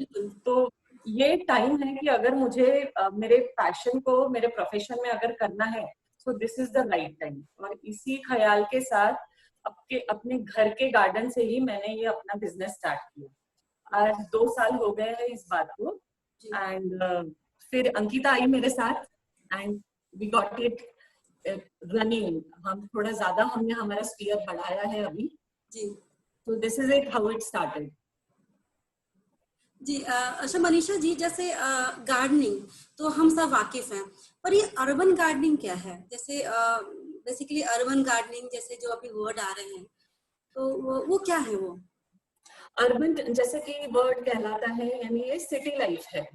तो ये टाइम है कि अगर मुझे मेरे पैशन को मेरे प्रोफेशन में अगर करना है, so this is the right time. और इसी ख्याल के साथ अपने घर के गार्डन से ही मैंने ये अपना बिजनेस स्टार्ट किया। आज 2 साल हो गए हैं इस बात को। एंड फिर अंकिता आई मेरे साथ and we got it running. हम थोड़ा ज्यादा हमने हमारा स्पीयर बढ़ाया है अभी जी। तो this is it how it started जी। अच्छा मनीषा जी, जैसे गार्डनिंग तो हम सब वाकिफ हैं, पर ये अर्बन गार्डनिंग क्या है? जैसे बेसिकली अर्बन गार्डनिंग जैसे जो अभी वर्ड आ रहे हैं, तो वो क्या है? वो अर्बन जैसे कि वर्ड कहलाता है, यानी ये सिटी लाइफ है।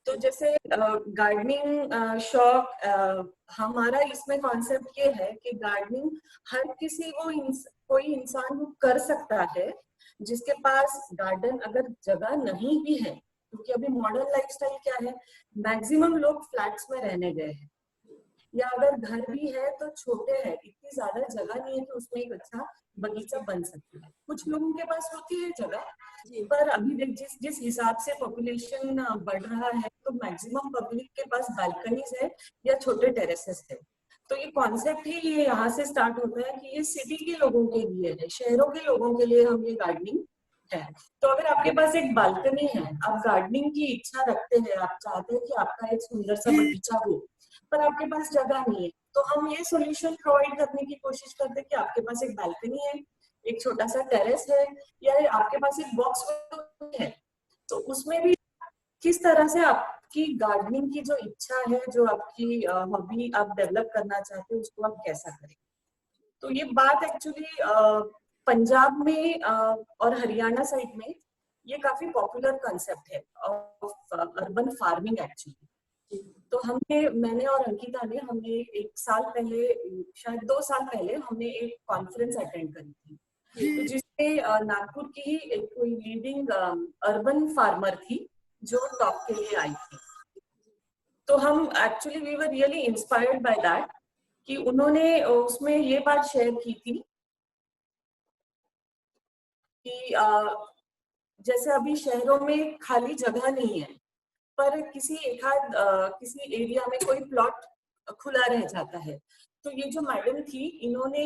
तो जैसे गार्डनिंग शौक हमारा इसमें कॉन्सेप्ट ये है कि गार्डनिंग हर किसी को कोई इंसान कर सकता है जिसके पास गार्डन अगर जगह नहीं भी है, क्योंकि अभी मॉडर्न लाइफस्टाइल क्या है, मैक्सिमम लोग फ्लैट्स में रहने गए हैं, या अगर घर भी है तो छोटे है, इतनी ज्यादा जगह नहीं है कि उसमें एक अच्छा बगीचा बन सकता है। कुछ लोगों के पास होती है जगह, पर अभी जिस हिसाब से पॉपुलेशन बढ़ रहा है तो मैक्सिमम पब्लिक के पास बालकनीज है या छोटे टेरेसेस है। तो ये कॉन्सेप्ट ही ये यहाँ से स्टार्ट होता है कि ये सिटी के लोगों के लिए है, शहरों के लोगों के लिए हम ये गार्डनिंग है। तो अगर आपके पास एक बालकनी है, आप गार्डनिंग की इच्छा रखते हैं, आप चाहते हैं कि आपका एक सुंदर सा बगीचा हो, पर आपके पास जगह नहीं है, तो हम ये सॉल्यूशन प्रोवाइड करने की कोशिश करते हैं कि आपके पास एक बालकनी है, एक छोटा सा टेरेस है, या आपके पास एक बॉक्स है, तो उसमें भी किस तरह से आपकी गार्डनिंग की जो इच्छा है, जो आपकी हॉबी आप डेवलप करना चाहते हैं, उसको आप कैसा करें। तो ये बात एक्चुअली पंजाब में और हरियाणा साइड में ये काफी पॉपुलर कंसेप्ट है ऑफ अर्बन फार्मिंग एक्चुअली। तो मैंने और अंकिता ने हमने 1 साल पहले, शायद 2 साल पहले हमने एक कॉन्फ्रेंस अटेंड करी थी, तो जिसमें नागपुर की एक कोई लीडिंग अर्बन फार्मर थी जो टॉक के लिए आई थी। तो हम actually we were really inspired by that कि उन्होंने उसमें ये बात शेयर की थी कि जैसे अभी शहरों में खाली जगह नहीं है, पर किसी एरिया में कोई प्लॉट खुला रह जाता है। तो ये जो मैडम थी, इन्होंने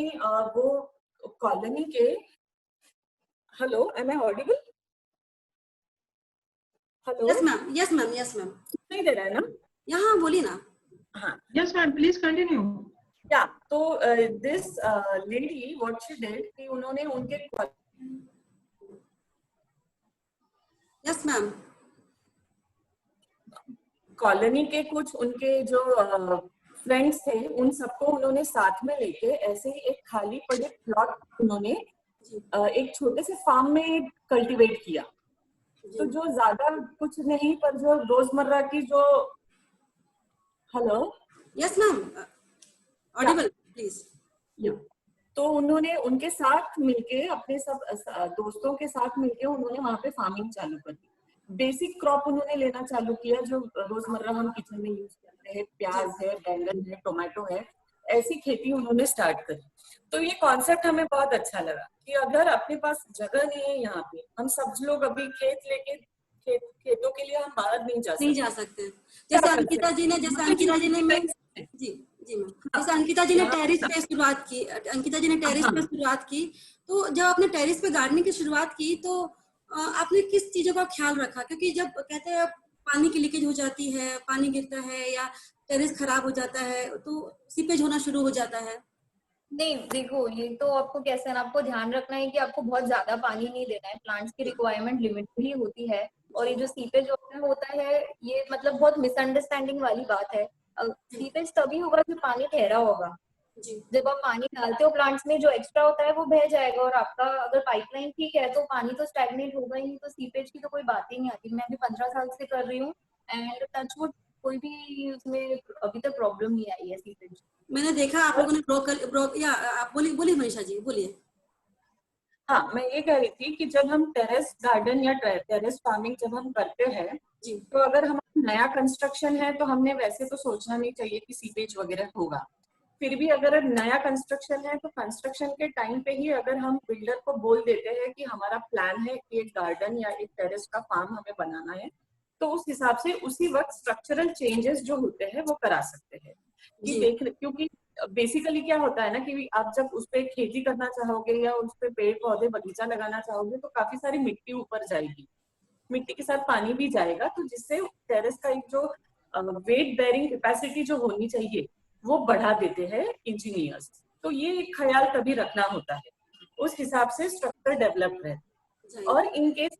वो कॉलोनी के, hello am I audible? Hello, yes ma'am, yes ma'am, yes ma'am. नहीं दे रहा है ना? यहाँ बोलिए ना। हाँ, यस मैम, प्लीज कंटिन्यू। या तो this lady what she did कि उन्होंने उनके, यस मैम, कॉलोनी के कुछ उनके जो फ्रेंड्स थे, उन सबको उन्होंने साथ में लेके ऐसे ही एक खाली पड़े प्लॉट उन्होंने एक छोटे से फार्म में कल्टीवेट किया। तो जो ज्यादा कुछ नहीं, पर जो रोजमर्रा की जो, hello, yes ma'am, Audible please. तो उन्होंने उनके साथ मिलके, अपने सब दोस्तों के साथ मिलके उन्होंने वहां पे फार्मिंग चालू कर दी। बेसिक क्रॉप उन्होंने लेना चालू किया जो रोजमर्रा हम किचन में यूज करते हैं, प्याज है, बैंगन है, टोमेटो है, ऐसी खेती उन्होंने स्टार्ट करी। तो ये कॉन्सेप्ट हमें बहुत अच्छा लगा कि अगर अपने पास जगह नहीं है, यहाँ पे हम सब लोग अभी खेत लेके खेतों के लिए हम बाहर नहीं जा सकते। जैसे अंकिता जी ने जी मैम, जैसे अंकिता जी ने टेरेस पे शुरुआत की, तो जब आपने टेरेस पे गार्डनिंग की शुरुआत की तो आपने किस चीजों का ख्याल रखा? क्योंकि जब कहते हैं पानी की लीकेज हो जाती है, पानी गिरता है या टेरेस खराब हो जाता है तो सीपेज होना शुरू हो जाता है। नहीं, देखो, ये तो आपको कैसे है ना, आपको ध्यान रखना है कि आपको बहुत ज्यादा पानी नहीं देना है। प्लांट्स की रिक्वायरमेंट लिमिटेड ही होती है, और ये जो सीपेज होता है ये मतलब बहुत मिसअंडरस्टैंडिंग वाली बात है। सीपेज तभी होगा कि पानी ठहरा होगा। जब आप पानी डालते हो प्लांट्स में, जो एक्स्ट्रा होता है वो बह जाएगा, और आपका अगर पाइपलाइन ठीक है तो पानी तो स्टैग्नेट होगा ही नहीं, तो सीपेज की तो कोई बात ही नहीं आती। मैं अभी 15 साल से कर रही हूँ एंड टचवुड कोई भी उसमें अभी तक प्रॉब्लम नहीं आई है सीपेज। मैंने देखा आप लोगों ने आप बोलिए मनीषा जी, बोलिए। हाँ, मैं ये कह रही थी कि जब हम टेरेस गार्डन या टेरेस फार्मिंग जब हम करते हैं तो अगर हमारा नया कंस्ट्रक्शन है तो हमने वैसे तो सोचना नहीं चाहिए कि सीपेज वगैरह होगा। फिर भी अगर नया कंस्ट्रक्शन है तो कंस्ट्रक्शन के टाइम पे ही अगर हम बिल्डर को बोल देते हैं कि हमारा प्लान है कि एक गार्डन या एक टेरेस का फार्म हमें बनाना है, तो उस हिसाब से उसी वक्त स्ट्रक्चरल चेंजेस जो होते हैं वो करा सकते हैं। क्योंकि बेसिकली क्या होता है ना कि आप जब उस पर खेती करना चाहोगे या उस पर पेड़ पौधे बगीचा लगाना चाहोगे तो काफी सारी मिट्टी ऊपर जाएगी, मिट्टी के साथ पानी भी जाएगा, तो जिससे टेरेस का एक जो वेट बेयरिंग कैपेसिटी जो होनी चाहिए वो बढ़ा देते हैं इंजीनियर्स। तो ये एक ख्याल कभी रखना होता है, उस हिसाब से स्ट्रक्चर डेवलप रहे। और इनकेस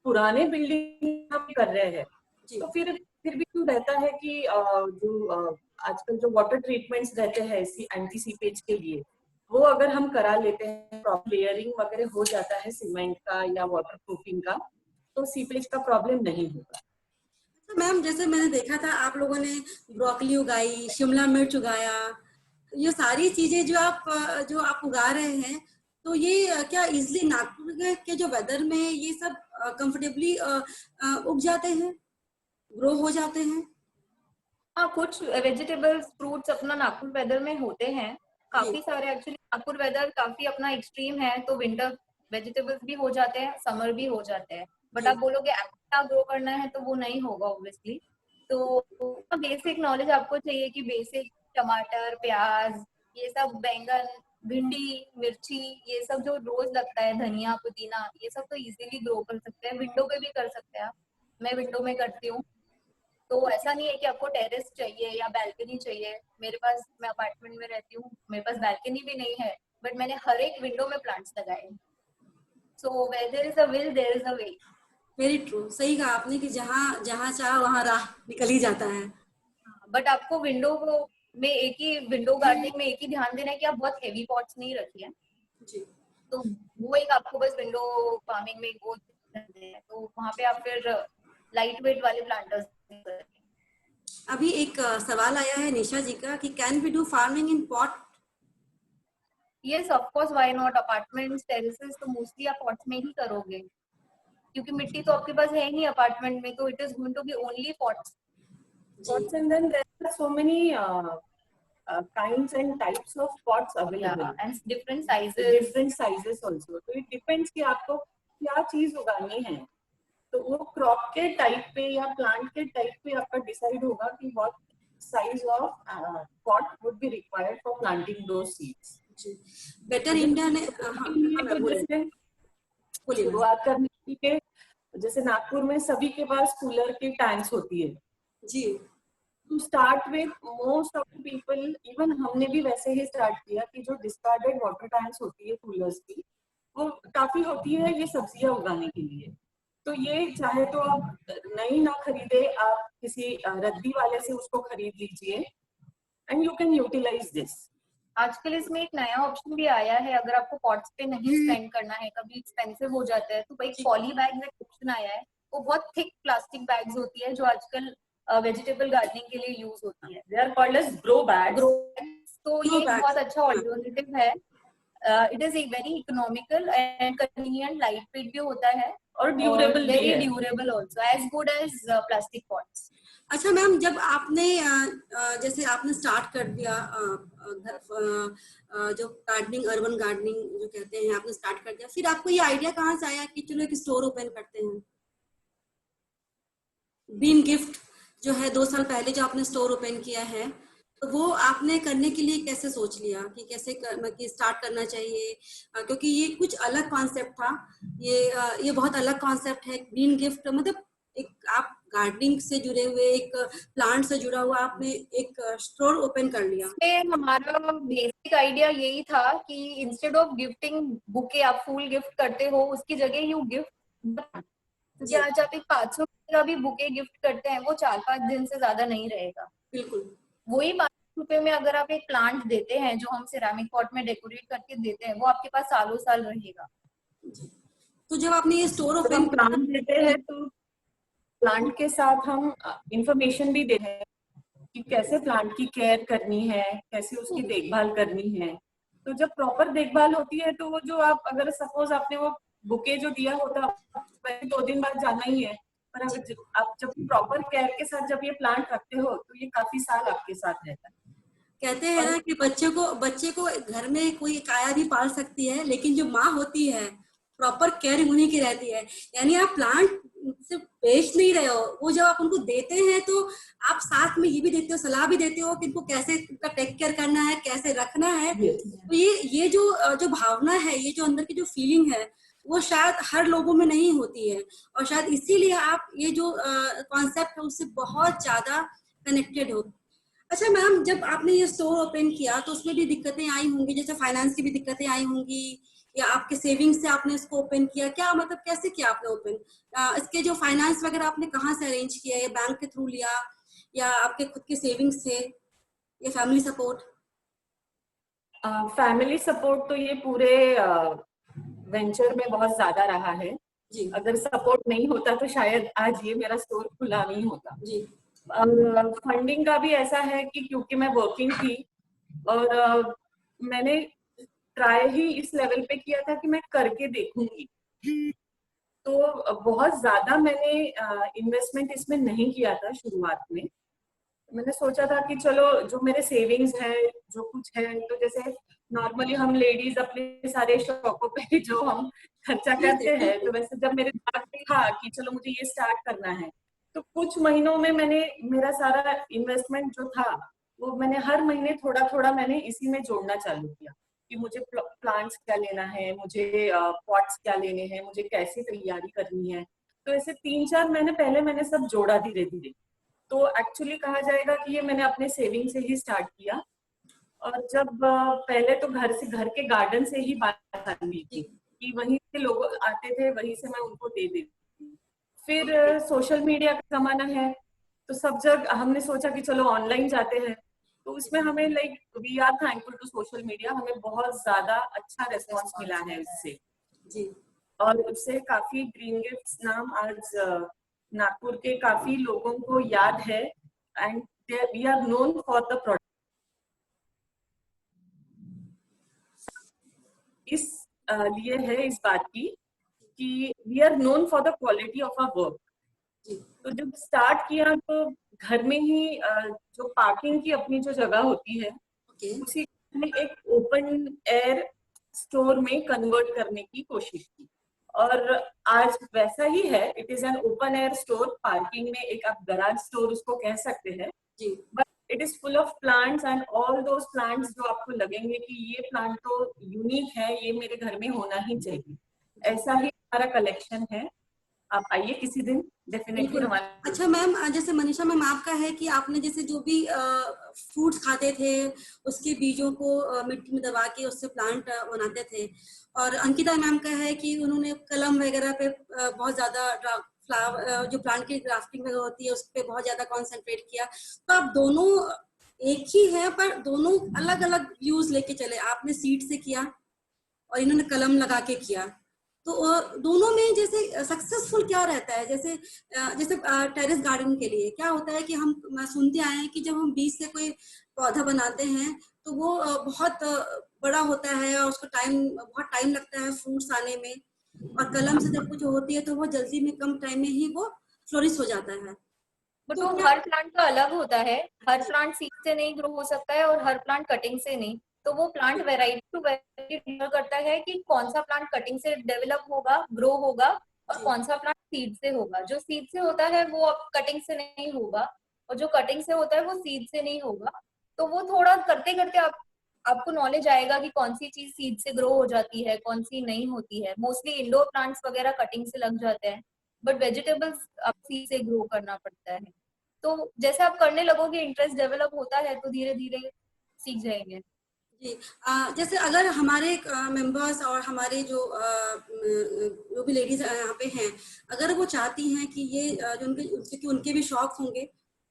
पुराने बिल्डिंग हम कर रहे हैं तो फिर भी क्यों रहता है कि जो आजकल जो वाटर ट्रीटमेंट्स रहते हैं एंटी सीपेज के लिए, वो अगर हम करा लेते हैं, प्रॉपर लेयरिंग वगैरह हो जाता है सीमेंट का या वाटर प्रूफिंग का, तो सीपेज का प्रॉब्लम नहीं होगा। मैम, जैसे मैंने देखा था आप लोगों ने ब्रोकली उगाई, शिमला मिर्च उगाया, ये सारी चीजें जो आप उगा रहे हैं, तो ये क्या इजिली नागपुर के जो वेदर में ये सब कंफर्टेबली उग जाते हैं, ग्रो हो जाते हैं? हाँ, कुछ वेजिटेबल्स फ्रूट्स अपना नागपुर वेदर में होते हैं, काफी सारे। एक्चुअली नागपुर वेदर काफी अपना एक्सट्रीम है, तो विंटर वेजिटेबल्स भी हो जाते हैं, समर भी हो जाते हैं। बट आप बोलोगे एक्स्ट्रा ग्रो करना है तो वो नहीं होगा ऑब्वियसली। तो बेसिक नॉलेज आपको चाहिए कि बेसिक टमाटर, प्याज, ये सब, बैंगन, भिंडी, मिर्ची, ये सब जो रोज लगता है, धनिया, पुदीना, ये सब तो इजीली ग्रो कर सकते हैं। विंडो पे भी कर सकते हैं आप, मैं विंडो में करती हूँ। तो ऐसा नहीं है कि आपको टेरेस चाहिए या बैल्कनी चाहिए। मेरे पास, मैं अपार्टमेंट में रहती हूँ, मेरे पास बैल्कनी भी नहीं है, बट मैंने हर एक विंडो में प्लांट्स लगाए। So where there is a will there is a way. Very true, सही कहा आपने कि जहाँ चाह वहाँ राह निकल ही जाता है। बट आपको विंडो में विंडो गार्डनिंग में एक ही ध्यान देना है कि आप बहुत हेवी पॉट्स नहीं रखिए जी। तो वो एक आपको बस विंडो फार्मिंग में वो है, तो वहाँ पे आप फिर लाइट वेट वाले प्लांटर्स। अभी एक सवाल आया है निशा जी का कि can we do farming in pot? Yes, of course, why not. Apartments, terraces तो मोस्टली आप पॉट्स में ही करोगे, क्योंकि मिट्टी तो आपके पास है ही अपार्टमेंट में, तो it is going to be only pots. And then there are so many kinds and types of pots available, and different sizes also. So it depends कि आपको क्या चीज उगानी है, तो वो क्रॉप के टाइप पे या प्लांट के टाइप पे आपका डिसाइड होगा कि what size of pot would be required for planting those seeds. Better India ने शुरुआत करने के, जैसे नागपुर में सभी के पास कूलर की टैंक्स होती है जी। To start with most of the people, even हमने भी वैसे ही स्टार्ट किया कि जो डिस्कार्डेड वाटर टैंक्स होती है कूलर्स की, वो काफी होती है ये सब्जियां उगाने के लिए। तो ये चाहे तो आप नई ना खरीदे, आप किसी रद्दी वाले से उसको खरीद लीजिए and you can utilise this. आजकल इसमें एक नया ऑप्शन भी आया है, अगर आपको पॉट्स पे नहीं स्पेंड करना है, कभी एक्सपेंसिव हो जाता है, तो भाई पॉली बैग का ऑप्शन आया है। वो बहुत थिक प्लास्टिक बैग्स होती है जो आजकल वेजिटेबल गार्डनिंग के लिए यूज होती है। They are called as grow bags. तो ये बहुत अच्छा ऑल्टरनेटिव है। It is very economical and convenient, light weight भी होता है और durable, very durable also, as good as plastic pots. अच्छा मैम, जब आपने जैसे आपने स्टार्ट कर दिया जो गार्डनिंग, अर्बन गार्डनिंग जो कहते हैं, आपने स्टार्ट कर दिया, फिर आपको ये आइडिया कहाँ से आया कि चलो एक स्टोर ओपन करते हैं? ग्रीन गिफ्ट जो है 2 साल पहले जो आपने स्टोर ओपन किया है, तो वो आपने करने के लिए कैसे सोच लिया कि कैसे कि स्टार्ट करना चाहिए? क्योंकि ये कुछ अलग कॉन्सेप्ट था, ये बहुत अलग कॉन्सेप्ट है। ग्रीन गिफ्ट मतलब एक आप गार्डनिंग से जुड़े हुए, एक प्लांट से जुड़ा हुआ आपने एक स्टोर ओपन कर लिया। हमारा बेसिक आइडिया यही था कि इंस्टेड ऑफ गिफ्टिंग बुके, आप फूल गिफ्ट करते हो, उसकी जगह यू गिफ्ट, आज आप एक 500 का भी बुके गिफ्ट करते हैं, वो 4-5 दिन से ज्यादा नहीं रहेगा। बिल्कुल वही 500 रुपए में अगर आप एक प्लांट देते हैं जो हम सिरेमिक पॉट में डेकोरेट करके देते हैं, वो आपके पास सालों साल रहेगा। तो जब आपने ये स्टोर जब ओपन हम प्लांट देते हैं तो प्लांट के साथ हम इंफॉर्मेशन भी देते हैं कि कैसे प्लांट की केयर करनी है, कैसे उसकी देखभाल करनी है। तो जब प्रॉपर देखभाल होती है तो वो जो आप अगर सपोज आपने वो बुके जो दिया होता है 2 दिन बाद जाना ही है, पर अगर आप जब प्रॉपर केयर के साथ जब ये प्लांट रखते हो तो ये काफी साल आपके साथ रहता है। कहते हैं ना कि बच्चे को घर में कोई काया भी पाल सकती है, लेकिन जो माँ होती है प्रॉपर केयर उन्हीं की रहती है। यानी आप प्लांट सिर्फ बेच नहीं रहे हो, वो जब आप उनको देते हैं तो आप साथ में ये भी देते हो, सलाह भी देते हो कि इनको कैसे उनका टेक केयर करना है, कैसे रखना है। तो ये जो भावना है, ये जो अंदर की जो फीलिंग है, वो शायद हर लोगों में नहीं होती है, और शायद इसीलिए आप ये जो कॉन्सेप्ट है उससे बहुत ज्यादा कनेक्टेड हो। अच्छा मैम, जब आपने ये स्टोर ओपन किया तो उसमें भी दिक्कतें आई होंगी, जैसे फाइनेंस की भी दिक्कतें आई होंगी, या आपके सेविंग्स से आपने इसको ओपन किया, क्या मतलब कैसे किया आपने ओपन? इसके जो फाइनेंस वगैरह आपने कहाँ से अरेंज किया, या बैंक के थ्रू लिया, या आपके खुद के सेविंग्स थे, या फैमिली सपोर्ट? फैमिली सपोर्ट तो ये पूरे वेंचर में बहुत ज्यादा रहा है जी। अगर सपोर्ट नहीं होता तो शायद आज ये मेरा स्टोर खुला नहीं होता जी। फंडिंग का भी ऐसा है कि क्योंकि मैं वर्किंग थी और मैंने ट्राई ही इस लेवल पे किया था कि मैं करके देखूंगी, तो बहुत ज्यादा मैंने इन्वेस्टमेंट इसमें नहीं किया था शुरुआत में। मैंने सोचा था कि चलो जो मेरे सेविंग्स है जो कुछ है, तो जैसे नॉर्मली हम लेडीज अपने सारे शौकों पे जो हम खर्चा करते हैं, तो वैसे जब मेरे दिमाग में था कि चलो मुझे ये स्टार्ट करना है, तो कुछ महीनों में मैंने मेरा सारा इन्वेस्टमेंट जो था वो मैंने हर महीने थोड़ा थोड़ा मैंने इसी में जोड़ना चालू किया कि मुझे प्लांट्स क्या लेना है, मुझे पॉट्स क्या लेने हैं, मुझे कैसे तैयारी करनी है। तो ऐसे 3-4 महीने पहले मैंने सब जोड़ा धीरे धीरे। तो एक्चुअली कहा जाएगा कि ये मैंने अपने सेविंग से ही स्टार्ट किया, और जब पहले तो घर के गार्डन से ही बात आनी थी कि वहीं से लोग आते थे, वहीं से मैं उनको दे देती थी। फिर सोशल मीडिया का जमाना है, तो सब जगह हमने सोचा कि चलो ऑनलाइन जाते हैं, तो उसमें हमें we are thankful to social media, हमें बहुत ज्यादा अच्छा रेस्पॉन्स मिला है उससे जी। और उससे काफी ग्रीन गिफ्ट्स नाम आज नागपुर के काफी लोगों को याद है, and we are known for the product. इस लिए है इस बात की कि we are known for the quality of our work. तो जब स्टार्ट किया तो घर में ही जो पार्किंग की अपनी जो जगह होती है उसी में एक ओपन एयर स्टोर में कन्वर्ट करने की कोशिश की, और आज वैसा ही है। It is an open air store, parking में एक आप गराज स्टोर उसको कह सकते हैं जी, but it is full of plants and all those plants जो आपको लगेंगे कि ये प्लांट तो यूनिक है, ये मेरे घर में होना ही चाहिए, ऐसा ही हमारा कलेक्शन है। आप आइए किसी दिन डेफिनेटली हमारे। अच्छा मैम, जैसे मनीषा मैम आपका है कि आपने जैसे जो भी फ्रूट्स खाते थे उसके बीजों को मिट्टी में दबा के उससे प्लांट बनाते थे, और अंकिता मैम का है कि उन्होंने कलम वगैरह पे बहुत ज्यादा फ्लावर जो प्लांट की ग्राफ्टिंग वगैरह होती है उस पर बहुत ज्यादा कॉन्सेंट्रेट किया। तो आप दोनों एक ही है पर दोनों अलग अलग व्यूज लेके चले, आपने सीड से किया और इन्होंने कलम लगा के किया, तो दोनों में जैसे सक्सेसफुल क्या रहता है? जैसे टेरेस गार्डन के लिए क्या होता है कि हम सुनते आए हैं कि जब हम बीज से कोई पौधा बनाते हैं तो वो बहुत बड़ा होता है और उसको बहुत टाइम लगता है फ्रूट्स आने में, और कलम से जब कुछ होती है तो वो जल्दी में कम टाइम में ही वो फ्लोरिश हो जाता है। तो हर प्लांट का अलग होता है, हर प्लांट सीड से नहीं ग्रो हो सकता है और हर प्लांट कटिंग से नहीं, तो वो plant variety to variety depend करता है कि कौन सा प्लांट कटिंग से डेवलप होगा, ग्रो होगा, और कौन सा प्लांट सीड से होगा। जो सीड से होता है वो कटिंग से नहीं होगा, और जो कटिंग से होता है वो सीड से नहीं होगा। तो वो थोड़ा करते करते आपको नॉलेज आएगा कि कौन सी चीज सीड से ग्रो हो जाती है, कौन सी नहीं होती है। मोस्टली इंडोर प्लांट्स वगैरह कटिंग से लग जाते हैं, बट वेजिटेबल्स आप सीड से ग्रो करना पड़ता है। तो जैसे आप करने लगोगे, इंटरेस्ट डेवलप होता है तो धीरे धीरे सीख जाएंगे जी। जैसे अगर हमारे मेंबर्स और हमारे जो भी लेडीज यहाँ पे हैं, अगर वो चाहती हैं कि ये जो उनके भी शौक होंगे,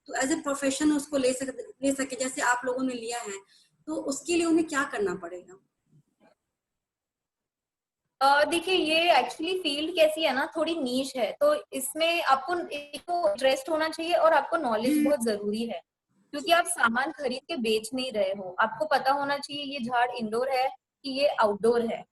तो एज ए प्रोफेशन उसको ले सके जैसे आप लोगों ने लिया है, तो उसके लिए उन्हें क्या करना पड़ेगा? देखिए, ये एक्चुअली फील्ड कैसी है ना, थोड़ी नीश है, तो इसमें आपको एक तो इंटरेस्ट होना चाहिए और आपको नॉलेज बहुत जरूरी है, क्योंकि आप सामान खरीद के बेच नहीं रहे हो। आपको पता होना चाहिए ये झाड़ इंडोर है कि ये आउटडोर है।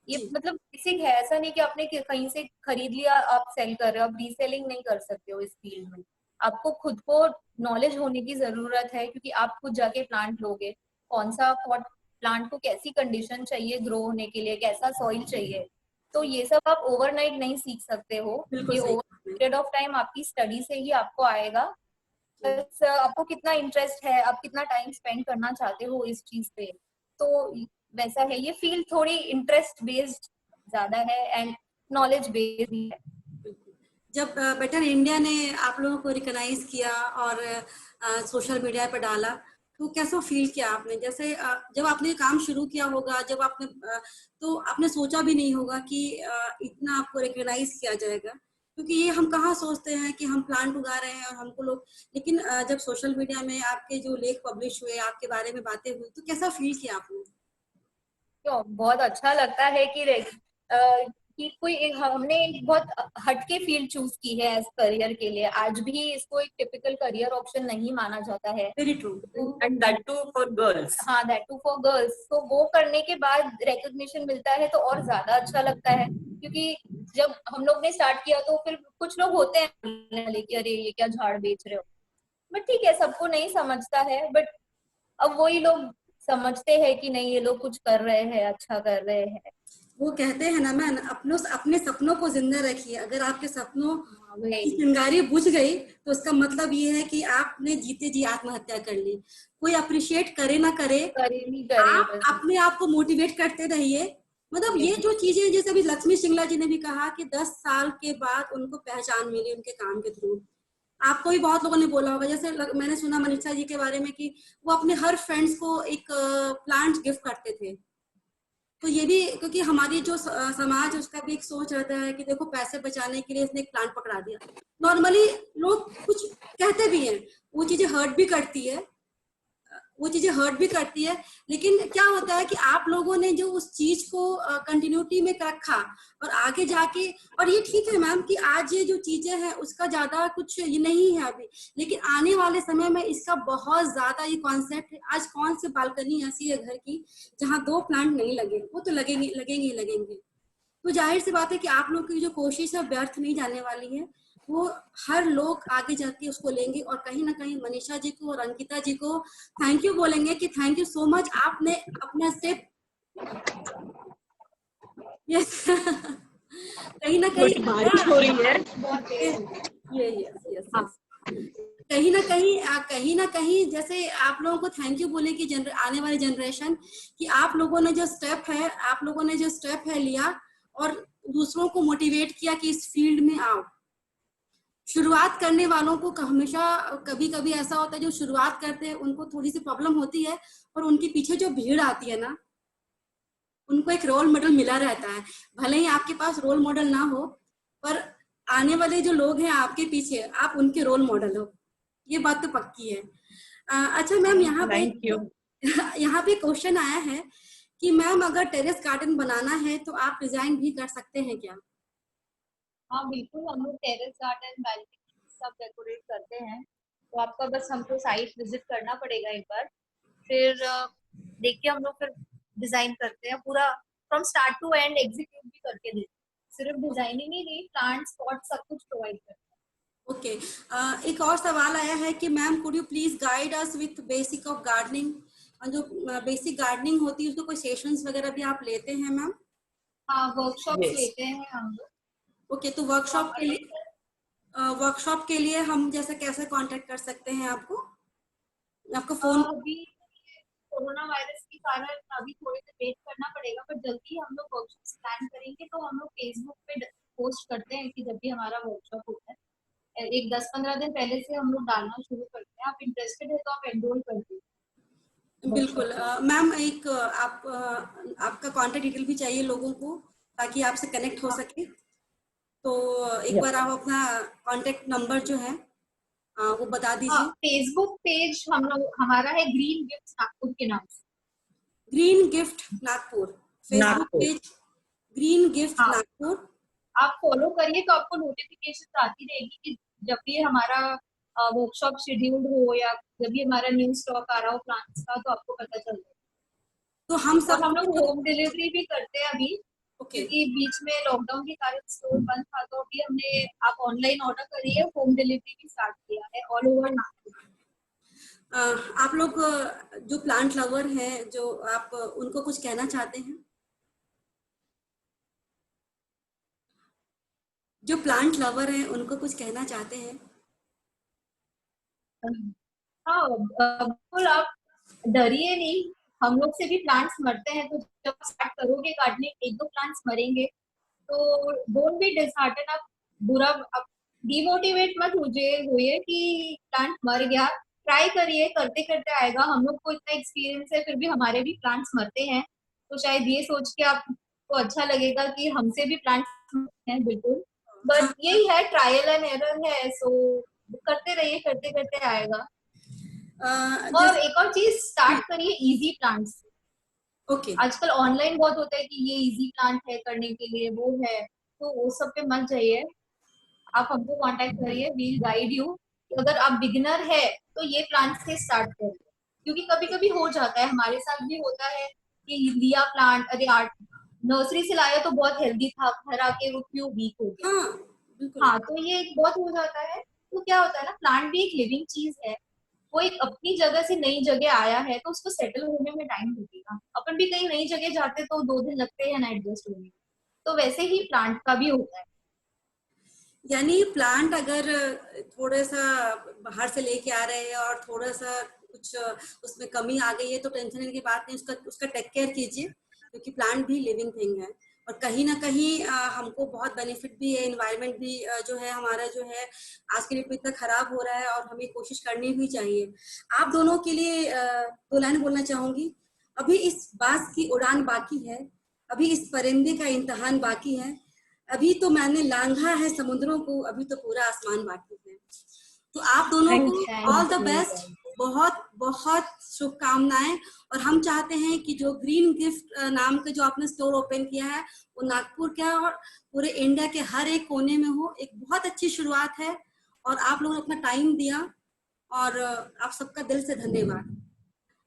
ये मतलब बेसिक है, ऐसा नहीं कि आपने कहीं से खरीद लिया आप सेल कर रहे हो। आप रीसेलिंग नहीं कर सकते हो इस फील्ड में। आपको खुद को नॉलेज होने की जरूरत है, क्योंकि आप खुद जाके प्लांट लोगे, कौन सा पॉट प्लांट को कैसी कंडीशन चाहिए ग्रो होने के लिए, कैसा सॉइल चाहिए, तो ये सब आप ओवरनाइट नहीं सीख सकते हो। ये ओवर पीरियड ऑफ टाइम आपकी स्टडी से ही आपको आएगा। बस आपको कितना इंटरेस्ट है, आप कितना टाइम स्पेंड करना चाहते हो इस चीज पे, तो वैसा है। ये फील्ड थोड़ी इंटरेस्ट बेस्ड ज्यादा है एंड नॉलेज बेस्ड भी है। जब बेटर इंडिया ने आप लोगों को रिकॉग्नाइज किया और सोशल मीडिया पर डाला, तो कैसा फील किया आपने? जैसे जब आपने काम शुरू किया होगा, जब आपने तो आपने सोचा भी नहीं होगा कि इतना आपको रिकॉग्नाइज किया जाएगा, क्योंकि ये हम कहाँ सोचते हैं कि हम प्लांट उगा रहे हैं और हमको लोग, लेकिन जब सोशल मीडिया में आपके जो लेख पब्लिश हुए, आपके बारे में बातें हुई, तो कैसा फील किया आपने? तो बहुत अच्छा लगता है कि कोई हमने एक बहुत हटके फील्ड चूज की है एज करियर के लिए। आज भी इसको एक टिपिकल करियर ऑप्शन नहीं माना जाता है। Very true. And that too for girls. हाँ, दैट टू फॉर गर्ल्स। तो वो करने के बाद रिकॉग्निशन मिलता है तो और ज्यादा अच्छा लगता है, क्योंकि जब हम लोग ने स्टार्ट किया तो फिर कुछ लोग होते हैं बोलने वाले कि अरे ये क्या झाड़ बेच रहे हो, बट ठीक है, सबको नहीं समझता है। बट अब वही लोग समझते हैं कि नहीं, ये लोग कुछ कर रहे हैं, अच्छा कर रहे हैं। वो कहते हैं ना मैम, अपने सपनों को जिंदा रखिए। अगर आपके सपनों की चिंगारी बुझ गई तो उसका मतलब ये है कि आपने जीते जी आत्महत्या कर ली। कोई अप्रिशिएट करे ना करे, आप अपने आप को मोटिवेट करते रहिए। मतलब ये जो चीजें, जैसे अभी लक्ष्मी सिंगला जी ने भी कहा कि 10 साल के बाद उनको पहचान मिली उनके काम के थ्रू। आपको भी बहुत लोगों ने बोला होगा, जैसे मैंने सुना मनीषा जी के बारे में कि वो अपने हर फ्रेंड्स को एक प्लांट गिफ्ट करते थे। तो ये भी, क्योंकि हमारी जो समाज, उसका भी एक सोच रहता है कि देखो पैसे बचाने के लिए इसने एक प्लांट पकड़ा दिया। नॉर्मली लोग कुछ कहते भी हैं, वो चीजें हर्ट भी करती है, लेकिन क्या होता है कि आप लोगों ने जो उस चीज को कंटिन्यूटी में रखा और आगे जाके, और ये ठीक है मैम कि आज ये जो चीजें हैं उसका ज्यादा कुछ ये नहीं है अभी, लेकिन आने वाले समय में इसका बहुत ज्यादा ये कॉन्सेप्ट है। आज कौन सी बालकनी ऐसी है घर की जहाँ 2 प्लांट नहीं लगे? वो तो लगेंगे। तो जाहिर सी बात है कि आप लोग की जो कोशिश है व्यर्थ नहीं जाने वाली है। वो हर लोग आगे जाके उसको लेंगे, और कहीं ना कहीं मनीषा जी को और अंकिता जी को थैंक यू बोलेंगे कि थैंक यू सो मच, आपने अपना स्टेप यस कहीं ना कहीं बारिश हो रही है। कहीं ना कहीं जैसे आप लोगों को थैंक यू बोले कि आने वाली जनरेशन, कि आप लोगों ने जो स्टेप है लिया और दूसरों को मोटिवेट किया कि इस फील्ड में आओ। शुरुआत करने वालों को हमेशा कभी कभी ऐसा होता है, जो शुरुआत करते हैं उनको थोड़ी सी प्रॉब्लम होती है, और उनके पीछे जो भीड़ आती है ना, उनको एक रोल मॉडल मिला रहता है। भले ही आपके पास रोल मॉडल ना हो, पर आने वाले जो लोग हैं आपके पीछे, आप उनके रोल मॉडल हो, ये बात तो पक्की है। अच्छा मैम, यहाँ पे क्वेश्चन आया है कि मैम अगर टेरेस गार्डन बनाना है तो आप डिजाइन भी कर सकते हैं क्या? हाँ बिल्कुल, हम लोग टेरेस गार्डन, बैल्कनी सब डेकोरेट करते हैं। तो आपका बस हमको साइट विजिट करना पड़ेगा एक बार, फिर देख के हम लोग फिर डिजाइन करते हैं पूरा from start to end, execute भी करके देते हैं। सिर्फ डिजाइनिंग ही नहीं, प्लांट स्पॉट सब कुछ प्रोवाइड करते हैं। ओके, एक और सवाल आया है कि ma'am could you please guide us with basic of gardening. जो बेसिक गार्डनिंग होती है उसको कोई सेशंस वगैरह भी आप लेते हैं मैम? हाँ, वर्कशॉप लेते हैं हम लोग। ओके, तो वर्कशॉप के लिए हम जैसे कैसे कांटेक्ट कर सकते हैं आपको फोन? अभी कोरोना वायरस के कारण अभी थोड़ी देर वेट करना पड़ेगा, पर जल्दी हम लोग वर्कशॉप प्लान करेंगे। तो हम लोग फेसबुक पे पोस्ट करते हैं कि जब भी हमारा वर्कशॉप होता है, एक 10-15 दिन पहले से हम लोग डालना शुरू करते हैं। आप इंटरेस्टेड है तो आप एनरोल कर दीजिए। बिल्कुल मैम, एक आपका कॉन्टेक्ट डिटेल भी चाहिए लोगों को, ताकि आपसे कनेक्ट हो सके। तो एक बार आप अपना कॉन्टेक्ट नंबर जो है वो बता दीजिए। फेसबुक पेज हम लोग हमारा है ग्रीन गिफ्ट नागपुर के नाम से। Green gift Nagpur, Facebook page green gift हाँ, नागपुर। आप फॉलो करिए तो आपको नोटिफिकेशन आती रहेगी कि जब भी हमारा वर्कशॉप शेड्यूल्ड हो या जब भी हमारा न्यू स्टॉक आ रहा हो प्लांट्स का, तो आपको पता चल जाए। तो हम और सब हम लोग होम डिलीवरी भी करते हैं अभी, ओके। क्योंकि बीच में लॉकडाउन के कारण स्टोर बंद था, तो अभी हमने आप ऑनलाइन ऑर्डर करिए, होम डिलीवरी भी स्टार्ट किया है ऑल ओवर नागपुर। आप लोग जो प्लांट लवर हैं, जो आप उनको कुछ कहना चाहते हैं? जो प्लांट लवर हैं उनको कुछ कहना चाहते हैं? हाँ, बिल्कुल, आप डरिए नहीं, हम लोग से भी प्लांट्स मरते हैं, तो जब स्टार्ट करोगे काटने, एक दो प्लांट्स मरेंगे, तो डोंट बी डिसहार्टेन। आप बुरा आप डिमोटिवेट मत हुए कि प्लांट मर गया। ट्राई करिए, करते करते आएगा। हम लोग को इतना एक्सपीरियंस है, फिर भी हमारे भी प्लांट्स मरते हैं, तो शायद ये सोच के आपको अच्छा लगेगा कि हमसे भी प्लांट्स मरते हैं, बिल्कुल। बट यही है, ट्रायल एंड एरर है, सो करते रहिए, करते करते आएगा। और एक और चीज, स्टार्ट करिए इजी प्लांट से। ओके। आजकल ऑनलाइन बहुत होता है कि ये इजी प्लांट है करने के लिए, वो है, तो वो सब पे मत जाइए। आप हमको कांटेक्ट करिए, वील गाइड यू। अगर आप बिगिनर है तो ये प्लांट से स्टार्ट करिए, क्योंकि कभी कभी हो जाता है, हमारे साथ भी होता है कि लिया प्लांट, अरे आर्ट नर्सरी से लाया तो बहुत हेल्दी था, घर आके वो क्यों वीक हो गया। हाँ, बिल्कुल। हाँ, तो ये बहुत हो जाता है। तो क्या होता है ना, प्लांट भी एक लिविंग चीज है, वो एक अपनी जगह से नई जगह आया है, तो उसको सेटल होने में टाइम लगेगा। अपन भी कहीं नई जगह जाते तो 2 दिन लगते हैं ना एडजस्ट होने में, तो वैसे ही प्लांट का भी होता है। यानी प्लांट अगर थोड़ा सा बाहर से लेके आ रहे हैं और थोड़ा सा कुछ उसमें कमी आ गई है, तो टेंशन लेने की बात नहीं, उसका टेक केयर कीजिए, क्योंकि प्लांट भी लिविंग थिंग है। और कहीं ना कहीं हमको बहुत बेनिफिट भी है, एनवायरनमेंट भी जो है हमारा जो है आज के डेट में इतना खराब हो रहा है, और हमें कोशिश करनी भी चाहिए। आप दोनों के लिए 2 लाइन बोलना चाहूंगी। अभी इस बात की उड़ान बाकी है, अभी इस परिंदे का इम्तिहान बाकी है, अभी तो मैंने लांघा है समुद्रों को, अभी तो पूरा आसमान बाकी है। तो आप दोनों को ऑल द बेस्ट, बहुत बहुत शुभकामनाएं। और हम चाहते हैं कि जो ग्रीन गिफ्ट नाम का जो आपने स्टोर ओपन किया है, वो नागपुर का और पूरे इंडिया के हर एक कोने में हो। एक बहुत अच्छी शुरुआत है, और आप लोगों ने अपना टाइम दिया, और आप सबका दिल से धन्यवाद।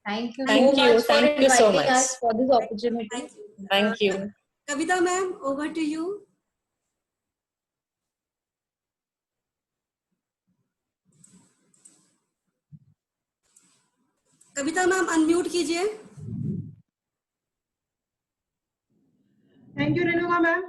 Thank you Thank you so much. For this opportunity. Thank you. Kavita ma'am, over to you. Kavita ma'am, unmute कीजिए। Thank you Renuka ma'am.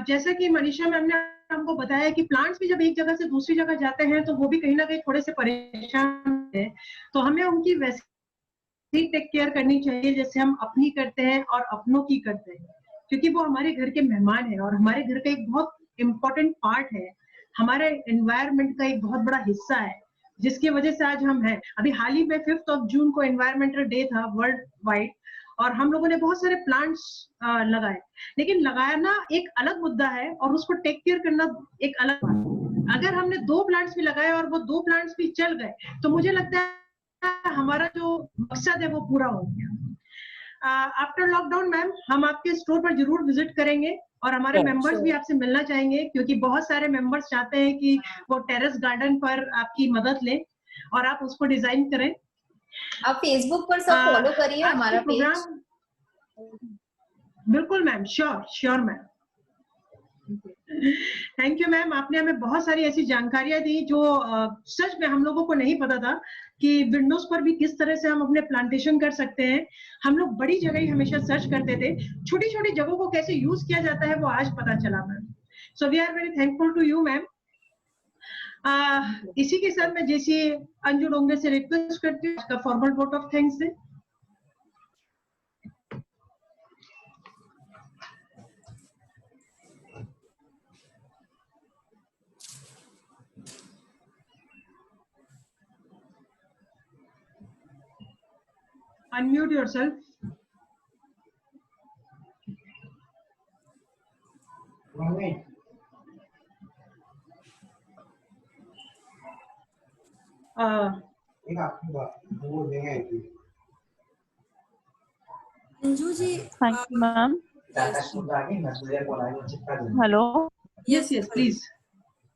जैसा कि मनीषा मैम ने हमको बताया कि प्लांट्स भी जब एक जगह से दूसरी जगह जाते हैं तो वो भी कहीं ना कहीं थोड़े से परेशान है, तो हमें उनकी वैसे ही टेक केयर करनी चाहिए जैसे हम अपनी करते हैं और अपनों की करते हैं, क्योंकि वो हमारे घर के मेहमान हैं और हमारे घर का एक बहुत इम्पोर्टेंट पार्ट है, हमारे एनवायरनमेंट का एक बहुत बड़ा हिस्सा है, जिसकी वजह से आज हम हैं। अभी हाल ही में 5 जून को एनवायरमेंटल डे था वर्ल्ड वाइड, और हम लोगों ने बहुत सारे प्लांट्स लगाए, लेकिन लगाना एक अलग मुद्दा है और उसको टेक केयर करना एक अलग बात है। अगर हमने 2 प्लांट्स भी लगाए और वो 2 प्लांट्स भी चल गए, तो मुझे लगता है हमारा जो मकसद है वो पूरा हो गया। आफ्टर लॉकडाउन मैम, हम आपके स्टोर पर जरूर विजिट करेंगे और हमारे मेंबर्स भी आपसे मिलना चाहेंगे, क्योंकि बहुत सारे मेंबर्स चाहते हैं कि वो टेरेस गार्डन पर आपकी मदद लें और आप उसको डिजाइन करें। आप फेसबुक पर सब फॉलो करिए हमारा पेज। बिल्कुल ma'am, sure ma'am. Thank you ma'am, आपने हमें बहुत सारी ऐसी जानकारियां दी जो सच में हम लोगों को नहीं पता था कि विंडोज पर भी किस तरह से हम अपने प्लांटेशन कर सकते हैं। हम लोग बड़ी जगह ही हमेशा सर्च करते थे, छोटी छोटी जगहों को कैसे यूज किया जाता है वो आज पता चला ma'am. So we are very thankful to you ma'am. इसी के साथ मैं जैसे अंजू डोंगरे से रिक्वेस्ट करती हूँ उसका फॉर्मल वोट ऑफ थैंक्स से। Unmute yourself. Anju ji, thank you ma'am. Hello, Yes, yes, please.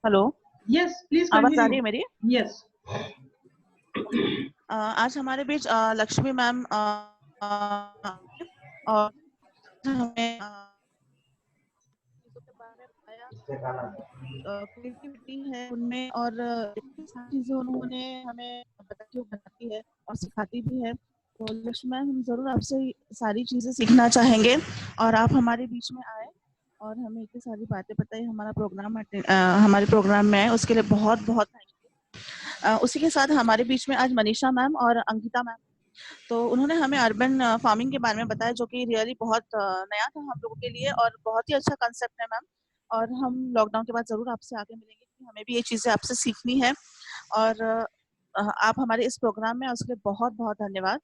Hello, Yes, please आवाज आ रही continue. है मेरी? Yes. आज हमारे बीच लक्ष्मी मैम और हमें क्रिएटिविटी है उनमें और इतनी सारी चीजें उन्होंने हमें बताती है और सिखाती भी है। तो लक्ष्मी मैम, हम जरूर आपसे सारी चीजें सीखना चाहेंगे और आप हमारे बीच में आए और हमें इतनी सारी बातें बताई, हमारे प्रोग्राम में आए, उसके लिए बहुत बहुत थैंक यू। उसी के साथ हमारे बीच में आज मनीषा मैम और अंकिता मैम, तो उन्होंने हमें अर्बन फार्मिंग के बारे में बताया, जो कि रियली बहुत नया था हम लोगों के लिए और बहुत ही अच्छा कंसेप्ट है मैम। और हम लॉकडाउन के बाद जरूर आपसे आगे मिलेंगे, कि हमें भी ये चीजें आपसे सीखनी है और आप हमारे इस प्रोग्राम में, उसके लिए बहुत बहुत धन्यवाद।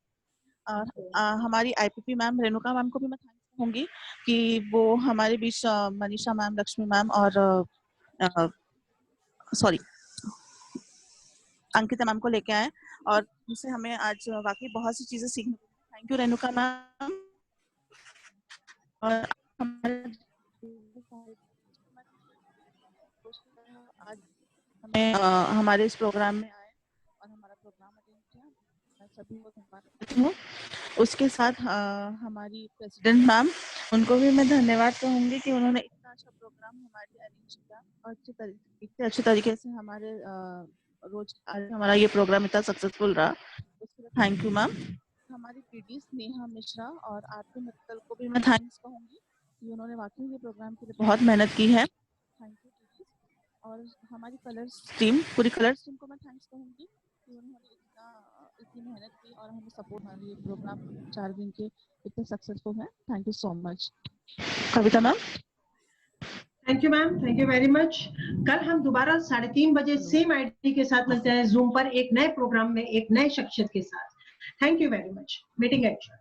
हमारी आईपीपी मैम रेणुका मैम को भी मैं थैंक्स कहूंगी कि वो हमारे बीच मनीषा मैम, लक्ष्मी मैम और अंकिता मैम को लेके आए और उनसे हमें आज वाकई बहुत सी चीजें सीखने को मिली। Thank you Renuka ma'am. और आज हमें हमारे इस प्रोग्राम में आए और हमारा प्रोग्राम अटेंड किया, मैं सभी को धन्यवाद देती हूँ। उसके साथ हमारी प्रेसिडेंट मैम, उनको भी मैं धन्यवाद कहूंगी कि उन्होंने इतना अच्छा प्रोग्राम हमारे अरेंज किया और इतने अच्छे तरीके से हमारे रोज आज हमारा ये प्रोग्राम इतना सक्सेसफुल रहा, उसके लिए थैंक यू मैम। हमारी पीडी स्नेहा मिश्रा और आरती मित्तल को भी मैं थैंक्स कहूंगी कि उन्होंने वाकई ये प्रोग्राम के लिए बहुत मेहनत की है। थैंक यू दीदी। और हमारी कलर्स टीम, पूरी कलर्स टीम को मैं थैंक्स कहूंगी कि उन्होंने इतनी मेहनत की और हमें सपोर्ट, हमारे ये प्रोग्राम 4 दिन के इतने सक्सेसफुल है। Thank you so much. Kavita ma'am. Thank you ma'am, thank you very much. कल हम दोबारा 3:30 बजे सेम आईडी के साथ मिलते हैं जूम पर, एक नए प्रोग्राम में, एक नए शख्सियत के साथ। Thank you very much. Meeting adjourn.